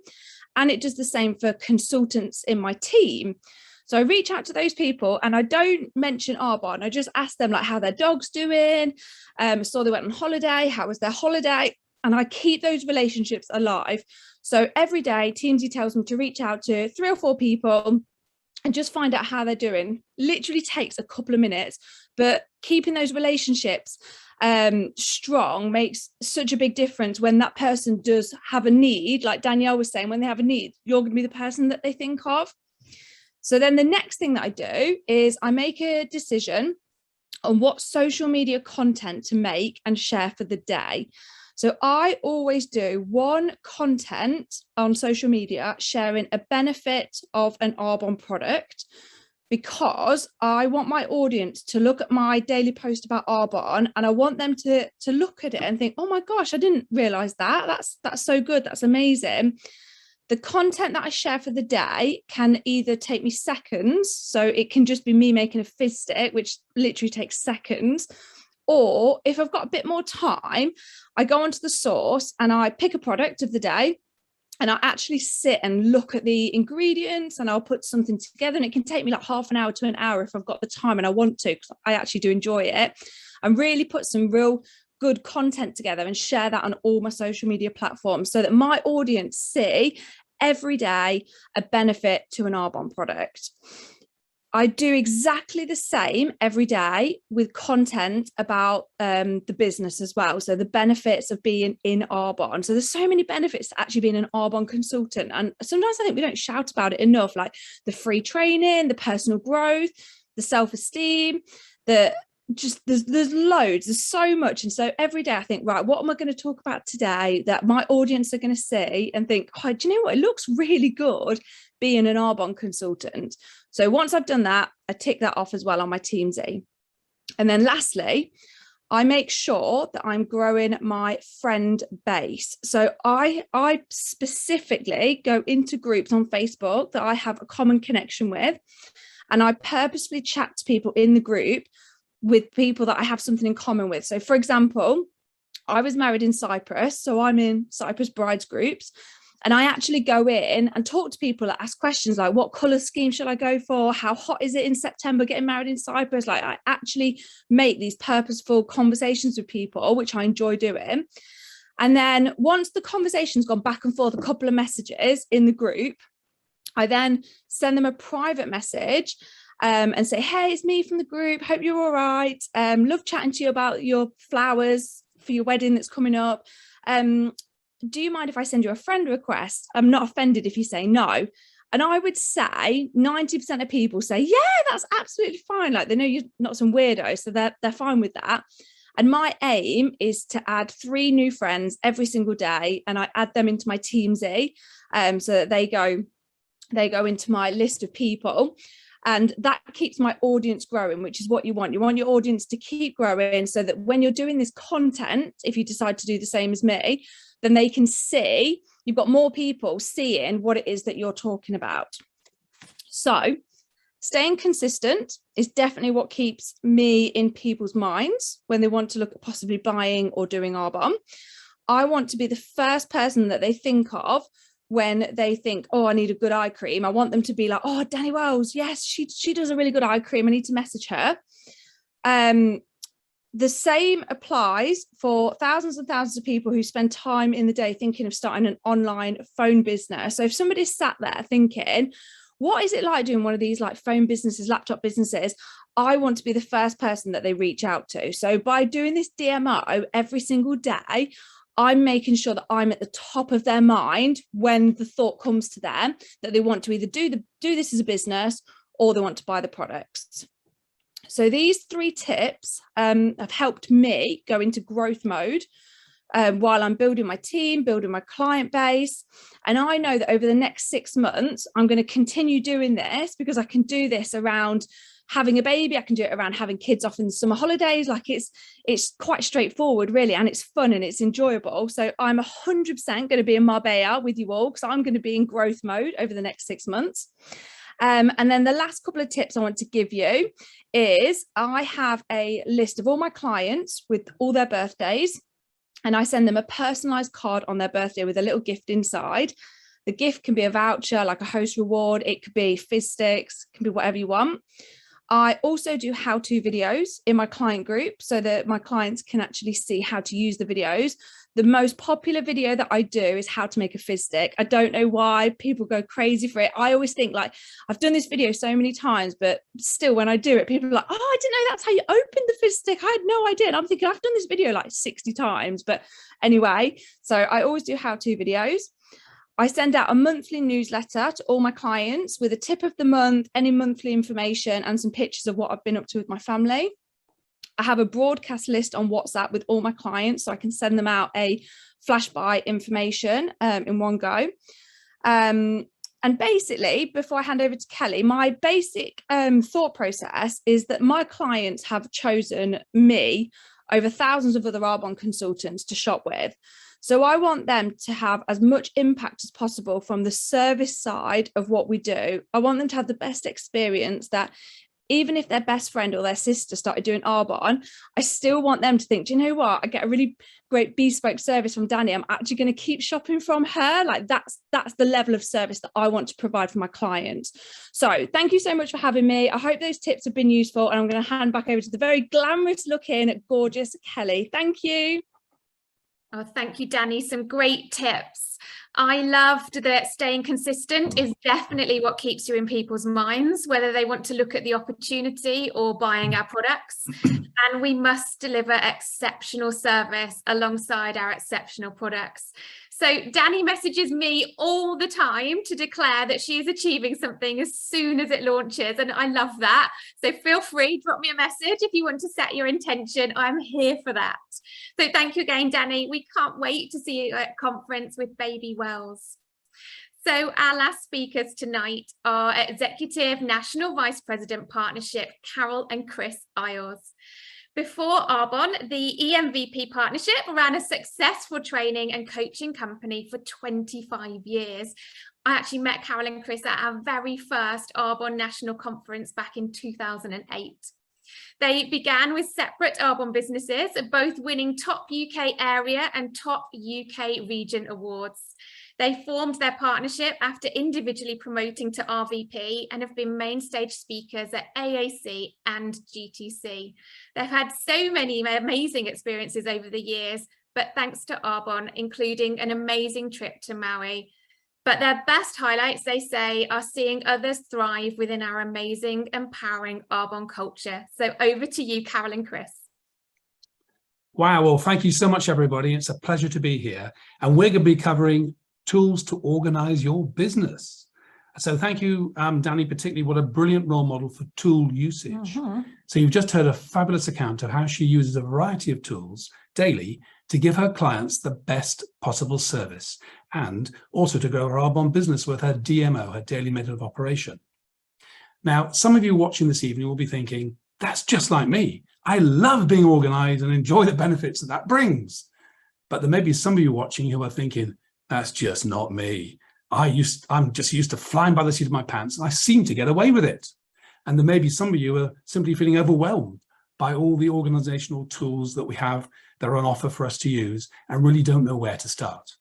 And it does the same for consultants in my team. So I reach out to those people and I don't mention Arbonne. I just ask them like how their dog's doing. So they went on holiday. How was their holiday? And I keep those relationships alive. So every day, Teamsy tells me to reach out to 3 or 4 people and just find out how they're doing. Literally takes a couple of minutes, but keeping those relationships strong makes such a big difference when that person does have a need. Like Danielle was saying, when they have a need, you're going to be the person that they think of. So then the next thing that I do is I make a decision on what social media content to make and share for the day. So I always do one content on social media sharing a benefit of an Arbonne product, because I want my audience to look at my daily post about Arbonne and I want them to look at it and think, oh my gosh, I didn't realize that. That's so good. That's amazing. The content that I share for the day can either take me seconds, so it can just be me making a fizz stick, which literally takes seconds, or if I've got a bit more time, I go onto the source and I pick a product of the day and I actually sit and look at the ingredients and I'll put something together, and it can take me like half an hour to an hour if I've got the time and I want to, because I actually do enjoy it, and really put some real good content together and share that on all my social media platforms so that my audience see every day a benefit to an Arbonne product. I do exactly the same every day with content about the business as well. So the benefits of being in Arbonne. So there's so many benefits to actually being an Arbonne consultant. And sometimes I think we don't shout about it enough, like the free training, the personal growth, the self-esteem, there's loads, there's so much. And so every day I think, right, what am I going to talk about today that my audience are going to see and think, oh, do you know what, it looks really good being an Arbonne consultant. So once I've done that, I tick that off as well on my Teamsy. And then lastly, I make sure that I'm growing my friend base. So I specifically go into groups on Facebook that I have a common connection with, and I purposely chat to people in the group with people that I have something in common with. So for example, I was married in Cyprus, so I'm in Cyprus brides groups, and I actually go in and talk to people that ask questions like, what colour scheme should I go for? How hot is it in September getting married in Cyprus? Like, I actually make these purposeful conversations with people, which I enjoy doing. And then once the conversation's gone back and forth, a couple of messages in the group, I then send them a private message and say, hey, it's me from the group, hope you're all right, love chatting to you about your flowers for your wedding that's coming up, do you mind if I send you a friend request? I'm not offended if you say no. And I would say 90% of people say, yeah, that's absolutely fine, like they know you're not some weirdo, so they're fine with that. And my aim is to add 3 new friends every single day, and I add them into my Teamsy, so that they go into my list of people. And that keeps my audience growing, which is what you want. You want your audience to keep growing so that when you're doing this content, if you decide to do the same as me, then they can see, you've got more people seeing what it is that you're talking about. So staying consistent is definitely what keeps me in people's minds when they want to look at possibly buying or doing Arbonne. I want to be the first person that they think of when they think, oh, I need a good eye cream. I want them to be like, oh, Danny Wells, yes, she does a really good eye cream, I need to message her. the same applies for thousands and thousands of people who spend time in the day thinking of starting an online phone business. So if somebody's sat there thinking, what is it like doing one of these like phone businesses, laptop businesses? I want to be the first person that they reach out to. So by doing this DMO every single day, I'm making sure that I'm at the top of their mind when the thought comes to them that they want to either do this as a business or they want to buy the products. So these 3 tips have helped me go into growth mode while I'm building my team, building my client base. And I know that over the next 6 months, I'm going to continue doing this because I can do this around having a baby. I can do it around having kids off in the summer holidays. Like it's quite straightforward, really, and it's fun and it's enjoyable. So I'm 100% going to be in Marbella with you all because I'm going to be in growth mode over the next 6 months. And then the last couple of tips I want to give you is I have a list of all my clients with all their birthdays, and I send them a personalized card on their birthday with a little gift inside. The gift can be a voucher, like a host reward. It could be fizz sticks, it can be whatever you want. I also do how-to videos in my client group so that my clients can actually see how to use the videos. The most popular video that I do is how to make a fizz stick. I don't know why people go crazy for it. I always think like, I've done this video so many times, but still when I do it, people are like, oh, I didn't know that's how you open the fizz stick. I had no idea. And I'm thinking I've done this video like 60 times, but anyway, so I always do how-to videos. I send out a monthly newsletter to all my clients with a tip of the month, any monthly information and some pictures of what I've been up to with my family. I have a broadcast list on WhatsApp with all my clients so I can send them out a flash buy information in one go. And basically, before I hand over to Kelly, my basic thought process is that my clients have chosen me over thousands of other Arbonne consultants to shop with. So I want them to have as much impact as possible from the service side of what we do. I want them to have the best experience that even if their best friend or their sister started doing Arbonne, I still want them to think, do you know what? I get a really great bespoke service from Danny. I'm actually going to keep shopping from her. Like that's the level of service that I want to provide for my clients. So thank you so much for having me. I hope those tips have been useful. And I'm going to hand back over to the very glamorous looking, gorgeous Kelly. Thank you. Oh, thank you, Danny. Some great tips. I loved that staying consistent is definitely what keeps you in people's minds, whether they want to look at the opportunity or buying our products. And we must deliver exceptional service alongside our exceptional products. So Danny messages me all the time to declare that she is achieving something as soon as it launches. And I love that. So feel free, drop me a message if you want to set your intention. I'm here for that. So thank you again, Danny. We can't wait to see you at conference with Baby Wells. So our last speakers tonight are Executive National Vice President Partnership, Carol and Chris Isles. Before Arbonne, the EMVP partnership ran a successful training and coaching company for 25 years. I actually met Carol and Chris at our very first Arbonne National Conference back in 2008. They began with separate Arbonne businesses, both winning top UK area and top UK region awards. They formed their partnership after individually promoting to RVP and have been main stage speakers at AAC and GTC. They've had so many amazing experiences over the years, but thanks to Arbonne, including an amazing trip to Maui. But their best highlights, they say, are seeing others thrive within our amazing, empowering Arbonne culture. So over to you, Carol and Chris. Wow, well, thank you so much, everybody. It's a pleasure to be here. And we're going to be covering tools to organize your business. So thank you, Danny, particularly. What a brilliant role model for tool usage. So you've just heard a fabulous account of how she uses a variety of tools daily to give her clients the best possible service and also to grow her Arbonne business with her DMO, her daily method of operation. Now, some of you watching this evening will be thinking, that's just like me. I love being organized and enjoy the benefits that brings. But there may be some of you watching who are thinking, that's just not me. I'm just used to flying by the seat of my pants and I seem to get away with it. And there may be some of you who are simply feeling overwhelmed by all the organizational tools that we have that are on offer for us to use and really don't know where to start.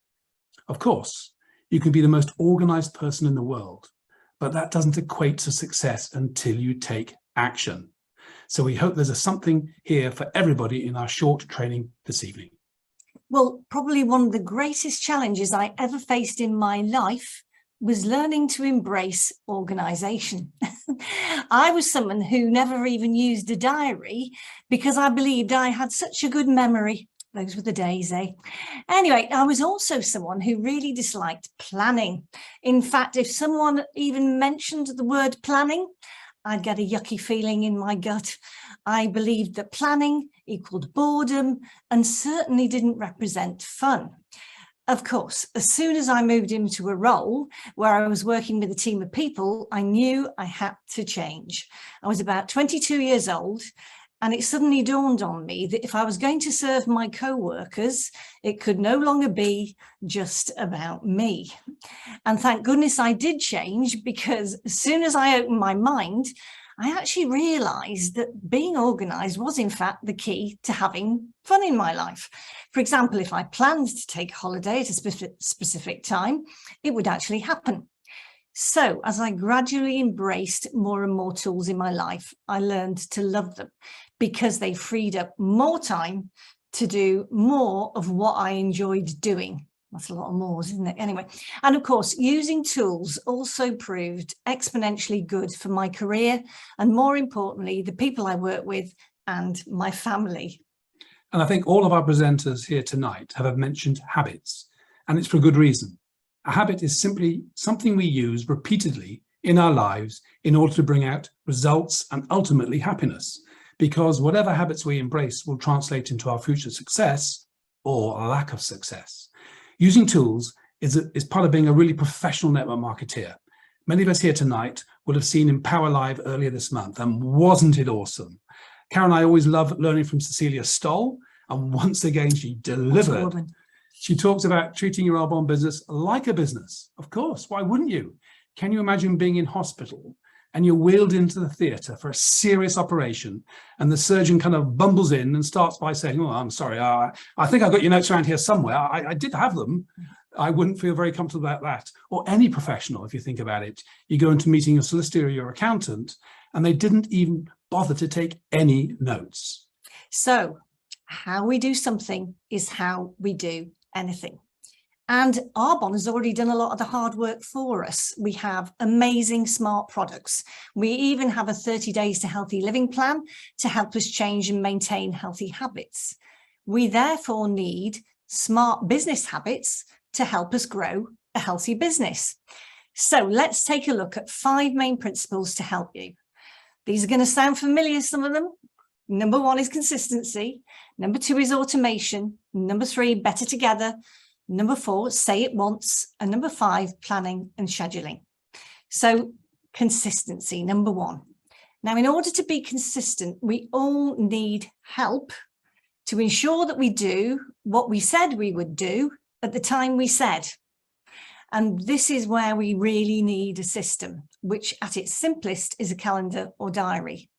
Of course, you can be the most organized person in the world, but that doesn't equate to success until you take action. So we hope there's something here for everybody in our short training this evening. Well, probably one of the greatest challenges I ever faced in my life was learning to embrace organisation. I was someone who never even used a diary because I believed I had such a good memory. Those were the days, eh? Anyway, I was also someone who really disliked planning. In fact, if someone even mentioned the word planning, I'd get a yucky feeling in my gut. I believed that planning equaled boredom and certainly didn't represent fun. Of course, as soon as I moved into a role where I was working with a team of people, I knew I had to change. I was about 22 years old, and it suddenly dawned on me that if I was going to serve my co-workers, it could no longer be just about me. And thank goodness I did change, because as soon as I opened my mind, I actually realised that being organised was in fact the key to having fun in my life. For example, if I planned to take a holiday at a specific time, it would actually happen. So as I gradually embraced more and more tools in my life, I learned to love them because they freed up more time to do more of what I enjoyed doing. That's a lot of mores, isn't it? Anyway, and of course, using tools also proved exponentially good for my career and, more importantly, the people I work with and my family. And I think all of our presenters here tonight have mentioned habits, and it's for good reason. A habit is simply something we use repeatedly in our lives in order to bring out results and ultimately happiness, because whatever habits we embrace will translate into our future success or a lack of success. Using tools is part of being a really professional network marketeer. Many of us here tonight will have seen Empower Live earlier this month, and wasn't it awesome? Karen and I always love learning from Cecilia Stoll, and once again she delivered. She talks about treating your Arbonne business like a business. Of course, why wouldn't you? Can you imagine being in hospital and you're wheeled into the theatre for a serious operation, and the surgeon kind of bumbles in and starts by saying, oh, I'm sorry, I think I've got your notes around here somewhere. I did have them. I wouldn't feel very comfortable about that. Or any professional, if you think about it. You go into meeting your solicitor or your accountant, and they didn't even bother to take any notes. So how we do something is how we do anything. And Arbonne has already done a lot of the hard work for us. We have amazing smart products. We even have a 30 days to healthy living plan to help us change and maintain healthy habits. We therefore need smart business habits to help us grow a healthy business. So let's take a look at 5 main principles to help you. These are going to sound familiar, some of them. Number 1 is consistency. Number 2 is automation. Number 3, better together. Number 4, say it once. And number 5, planning and scheduling. So consistency, number 1. Now, in order to be consistent, we all need help to ensure that we do what we said we would do at the time we said. And this is where we really need a system, which at its simplest is a calendar or diary.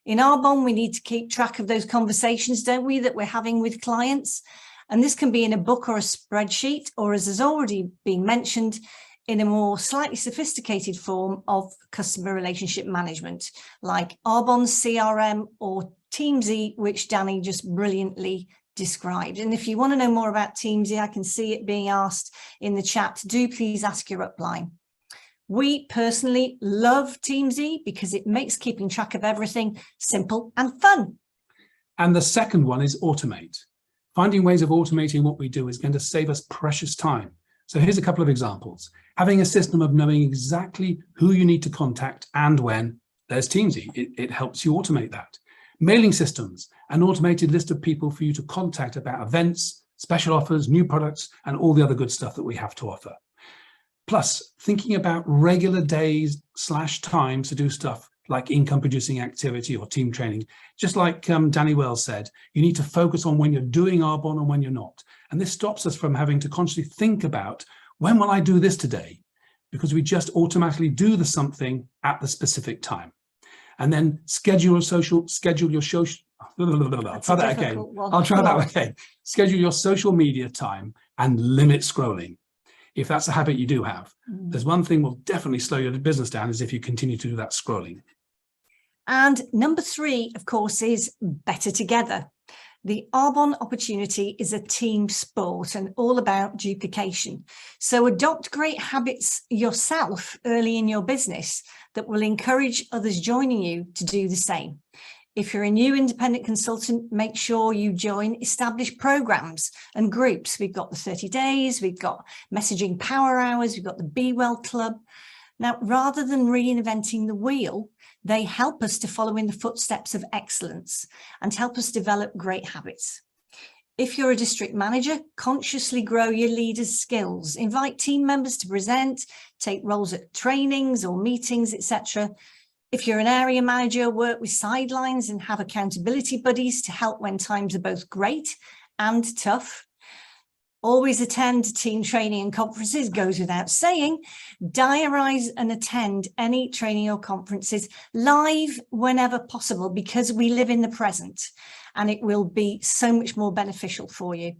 In Arbonne, we need to keep track of those conversations, don't we, that we're having with clients. And this can be in a book or a spreadsheet, or as has already been mentioned, in a more slightly sophisticated form of customer relationship management, like Arbonne's CRM or Teamsy, which Danny just brilliantly described. And if you want to know more about Teamsy, I can see it being asked in the chat. Do please ask your upline. We personally love Teamsy because it makes keeping track of everything simple and fun. And the second one is automate. Finding ways of automating what we do is going to save us precious time. So here's a couple of examples. Having a system of knowing exactly who you need to contact and when, there's Teamsy. It helps you automate that. Mailing systems, an automated list of people for you to contact about events, special offers, new products, and all the other good stuff that we have to offer. Plus, thinking about regular days / times to do stuff like income producing activity or team training. Just like Danny Wells said, you need to focus on when you're doing Arbonne and when you're not. And this stops us from having to constantly think about, when will I do this today? Because we just automatically do the something at the specific time. And then schedule your social. I'll try that again. I'll try that again. Schedule your social media time and limit scrolling. If that's a habit you do have, there's one thing will definitely slow your business down, is if you continue to do that scrolling. And number 3, of course, is better together. The Arbonne opportunity is a team sport and all about duplication. So adopt great habits yourself early in your business that will encourage others joining you to do the same. If you're a new independent consultant, make sure you join established programs and groups. We've got the 30 days, we've got messaging power hours, we've got the Be Well Club. Now, rather than reinventing the wheel, they help us to follow in the footsteps of excellence and help us develop great habits. If you're a district manager, consciously grow your leaders' skills, invite team members to present, take roles at trainings or meetings, etc. If you're an area manager, work with sidelines and have accountability buddies to help when times are both great and tough. Always attend team training and conferences, goes without saying. Diarise and attend any training or conferences live whenever possible, because we live in the present and it will be so much more beneficial for you.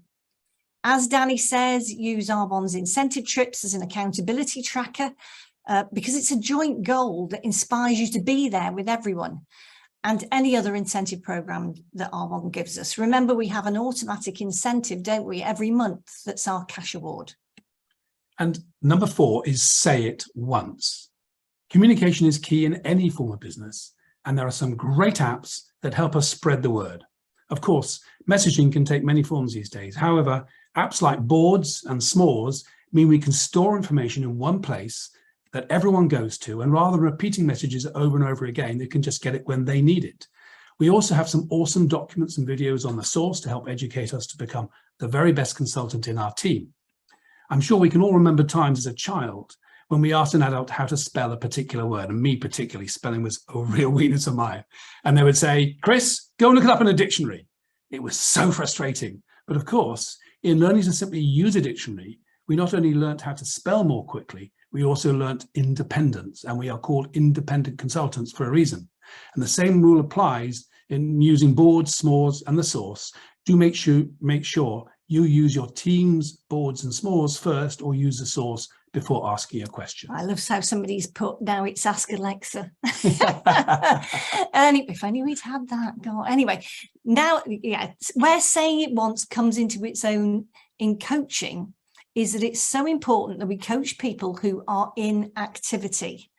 As Danny says, use Arbonne's incentive trips as an accountability tracker because it's a joint goal that inspires you to be there with everyone. And any other incentive program that Arbonne gives us. Remember, we have an automatic incentive, don't we, every month? That's our cash award. And number 4 is say it once. Communication is key in any form of business, and there are some great apps that help us spread the word. Of course, messaging can take many forms these days. However, apps like Boards and S'mores mean we can store information in one place that everyone goes to, and rather than repeating messages over and over again, they can just get it when they need it. We also have some awesome documents and videos on the source to help educate us to become the very best consultant in our team. I'm sure we can all remember times as a child when we asked an adult how to spell a particular word, and me particularly, spelling was a real weakness of mine. And they would say, Chris, go and look it up in a dictionary. It was so frustrating. But of course, in learning to simply use a dictionary, we not only learned how to spell more quickly, we also learnt independence, and we are called independent consultants for a reason. And the same rule applies in using Boards, S'mores, and the source. Do make sure you use your team's Boards and S'mores first, or use the source before asking a question. I love how somebody's put, now it's Ask Alexa. And if only we'd had that. God. Anyway, now, yeah, where saying it once comes into its own in coaching is that it's so important that we coach people who are in activity.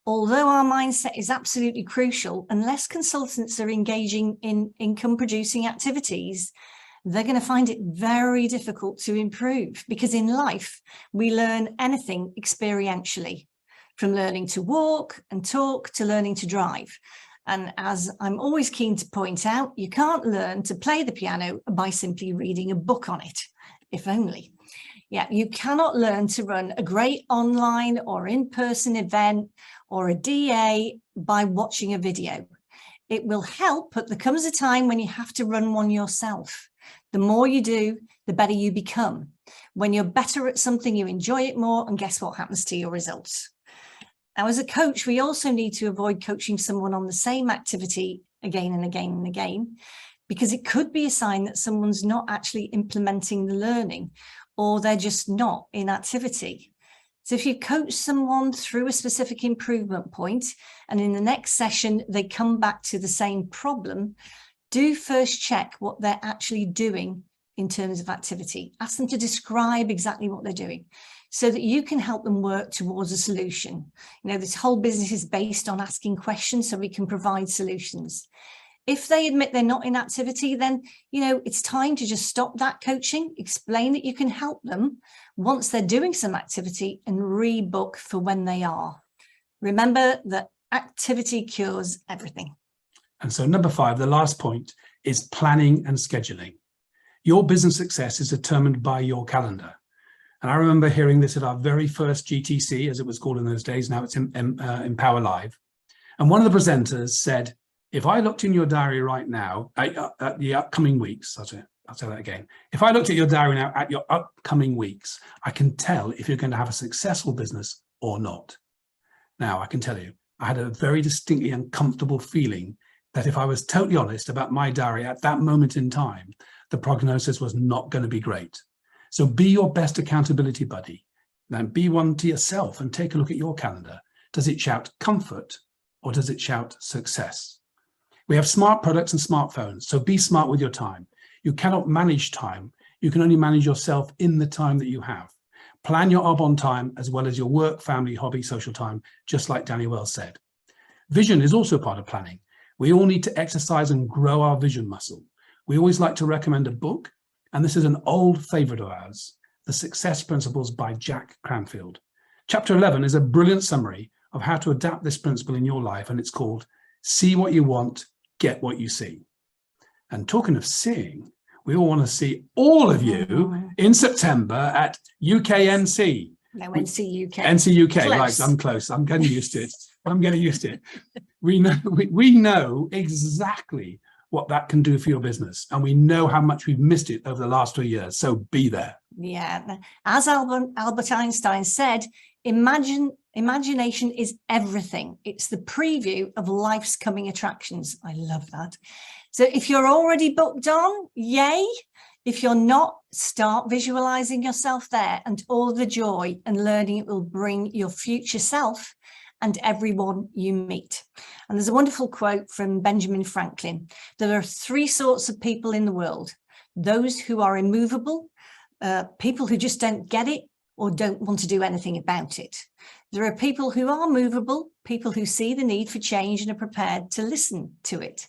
Although our mindset is absolutely crucial, unless consultants are engaging in income producing activities, they're going to find it very difficult to improve, because in life, we learn anything experientially, from learning to walk and talk to learning to drive. And as I'm always keen to point out, you can't learn to play the piano by simply reading a book on it, if only. Yeah, you cannot learn to run a great online or in-person event or a DA by watching a video. It will help, but there comes a time when you have to run one yourself. The more you do, the better you become. When you're better at something, you enjoy it more, and guess what happens to your results? Now, as a coach, we also need to avoid coaching someone on the same activity again and again and again, because it could be a sign that someone's not actually implementing the learning, or they're just not in activity. So if you coach someone through a specific improvement point, and in the next session, they come back to the same problem, do first check what they're actually doing in terms of activity. Ask them to describe exactly what they're doing so that you can help them work towards a solution. You know, this whole business is based on asking questions so we can provide solutions. If they admit they're not in activity, then, you know, it's time to just stop that coaching, explain that you can help them once they're doing some activity, and rebook for when they are. Remember that activity cures everything. And so number 5, the last point, is planning and scheduling. Your business success is determined by your calendar. And I remember hearing this at our very first GTC, as it was called in those days. Now it's Empower Live. And one of the presenters said, if I looked in your diary right now, at the upcoming weeks, I'll say that again. If I looked at your diary now at your upcoming weeks, I can tell if you're going to have a successful business or not. Now, I can tell you, I had a very distinctly uncomfortable feeling that if I was totally honest about my diary at that moment in time, the prognosis was not going to be great. So be your best accountability buddy. Then be one to yourself and take a look at your calendar. Does it shout comfort, or does it shout success? We have smart products and smartphones, so be smart with your time. You cannot manage time. You can only manage yourself in the time that you have. Plan your Arbonne time as well as your work, family, hobby, social time, just like Danny Wells said. Vision is also part of planning. We all need to exercise and grow our vision muscle. We always like to recommend a book, and this is an old favorite of ours, The Success Principles by Jack Cranfield. Chapter 11 is a brilliant summary of how to adapt this principle in your life, and it's called See What You Want, Get What You See. And talking of seeing, we all want to see all of you in September at UKNC. No, NC UK. NC UK, Close. right, I'm close. I'm getting used to it. I'm getting used to it. We know exactly what that can do for your business. And we know how much we've missed it over the last 2 years. So be there. Yeah, as Albert Einstein said, imagination is everything. It's the preview of life's coming attractions. I love that. So if you're already booked on, yay. If you're not, start visualizing yourself there and all the joy and learning it will bring your future self and everyone you meet. And there's a wonderful quote from Benjamin Franklin. There are 3 sorts of people in the world: those who are immovable, people who just don't get it or don't want to do anything about it. There are people who are movable, people who see the need for change and are prepared to listen to it.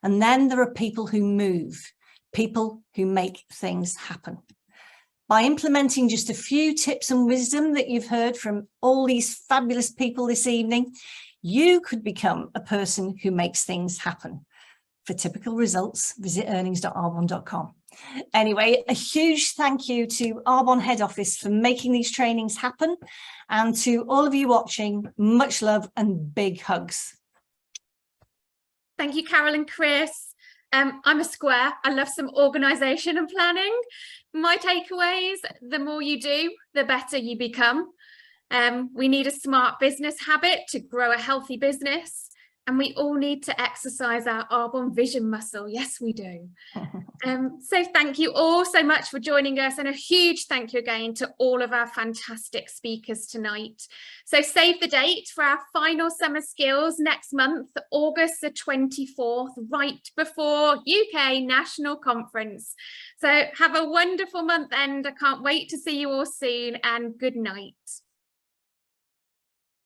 And then there are people who move, people who make things happen. By implementing just a few tips and wisdom that you've heard from all these fabulous people this evening, you could become a person who makes things happen. For typical results, visit earnings.arbonne.com. Anyway, a huge thank you to Arbonne Head Office for making these trainings happen, and to all of you watching, much love and big hugs. Thank you, Carol and Chris. I'm a square. I love some organisation and planning. My takeaways: the more you do, the better you become. We need a smart business habit to grow a healthy business. And we all need to exercise our Arbonne vision muscle. Yes, we do. So thank you all so much for joining us, and a huge thank you again to all of our fantastic speakers tonight. So save the date for our final summer skills next month, August the 24th, right before UK National Conference. So have a wonderful month end. I can't wait to see you all soon, and good night.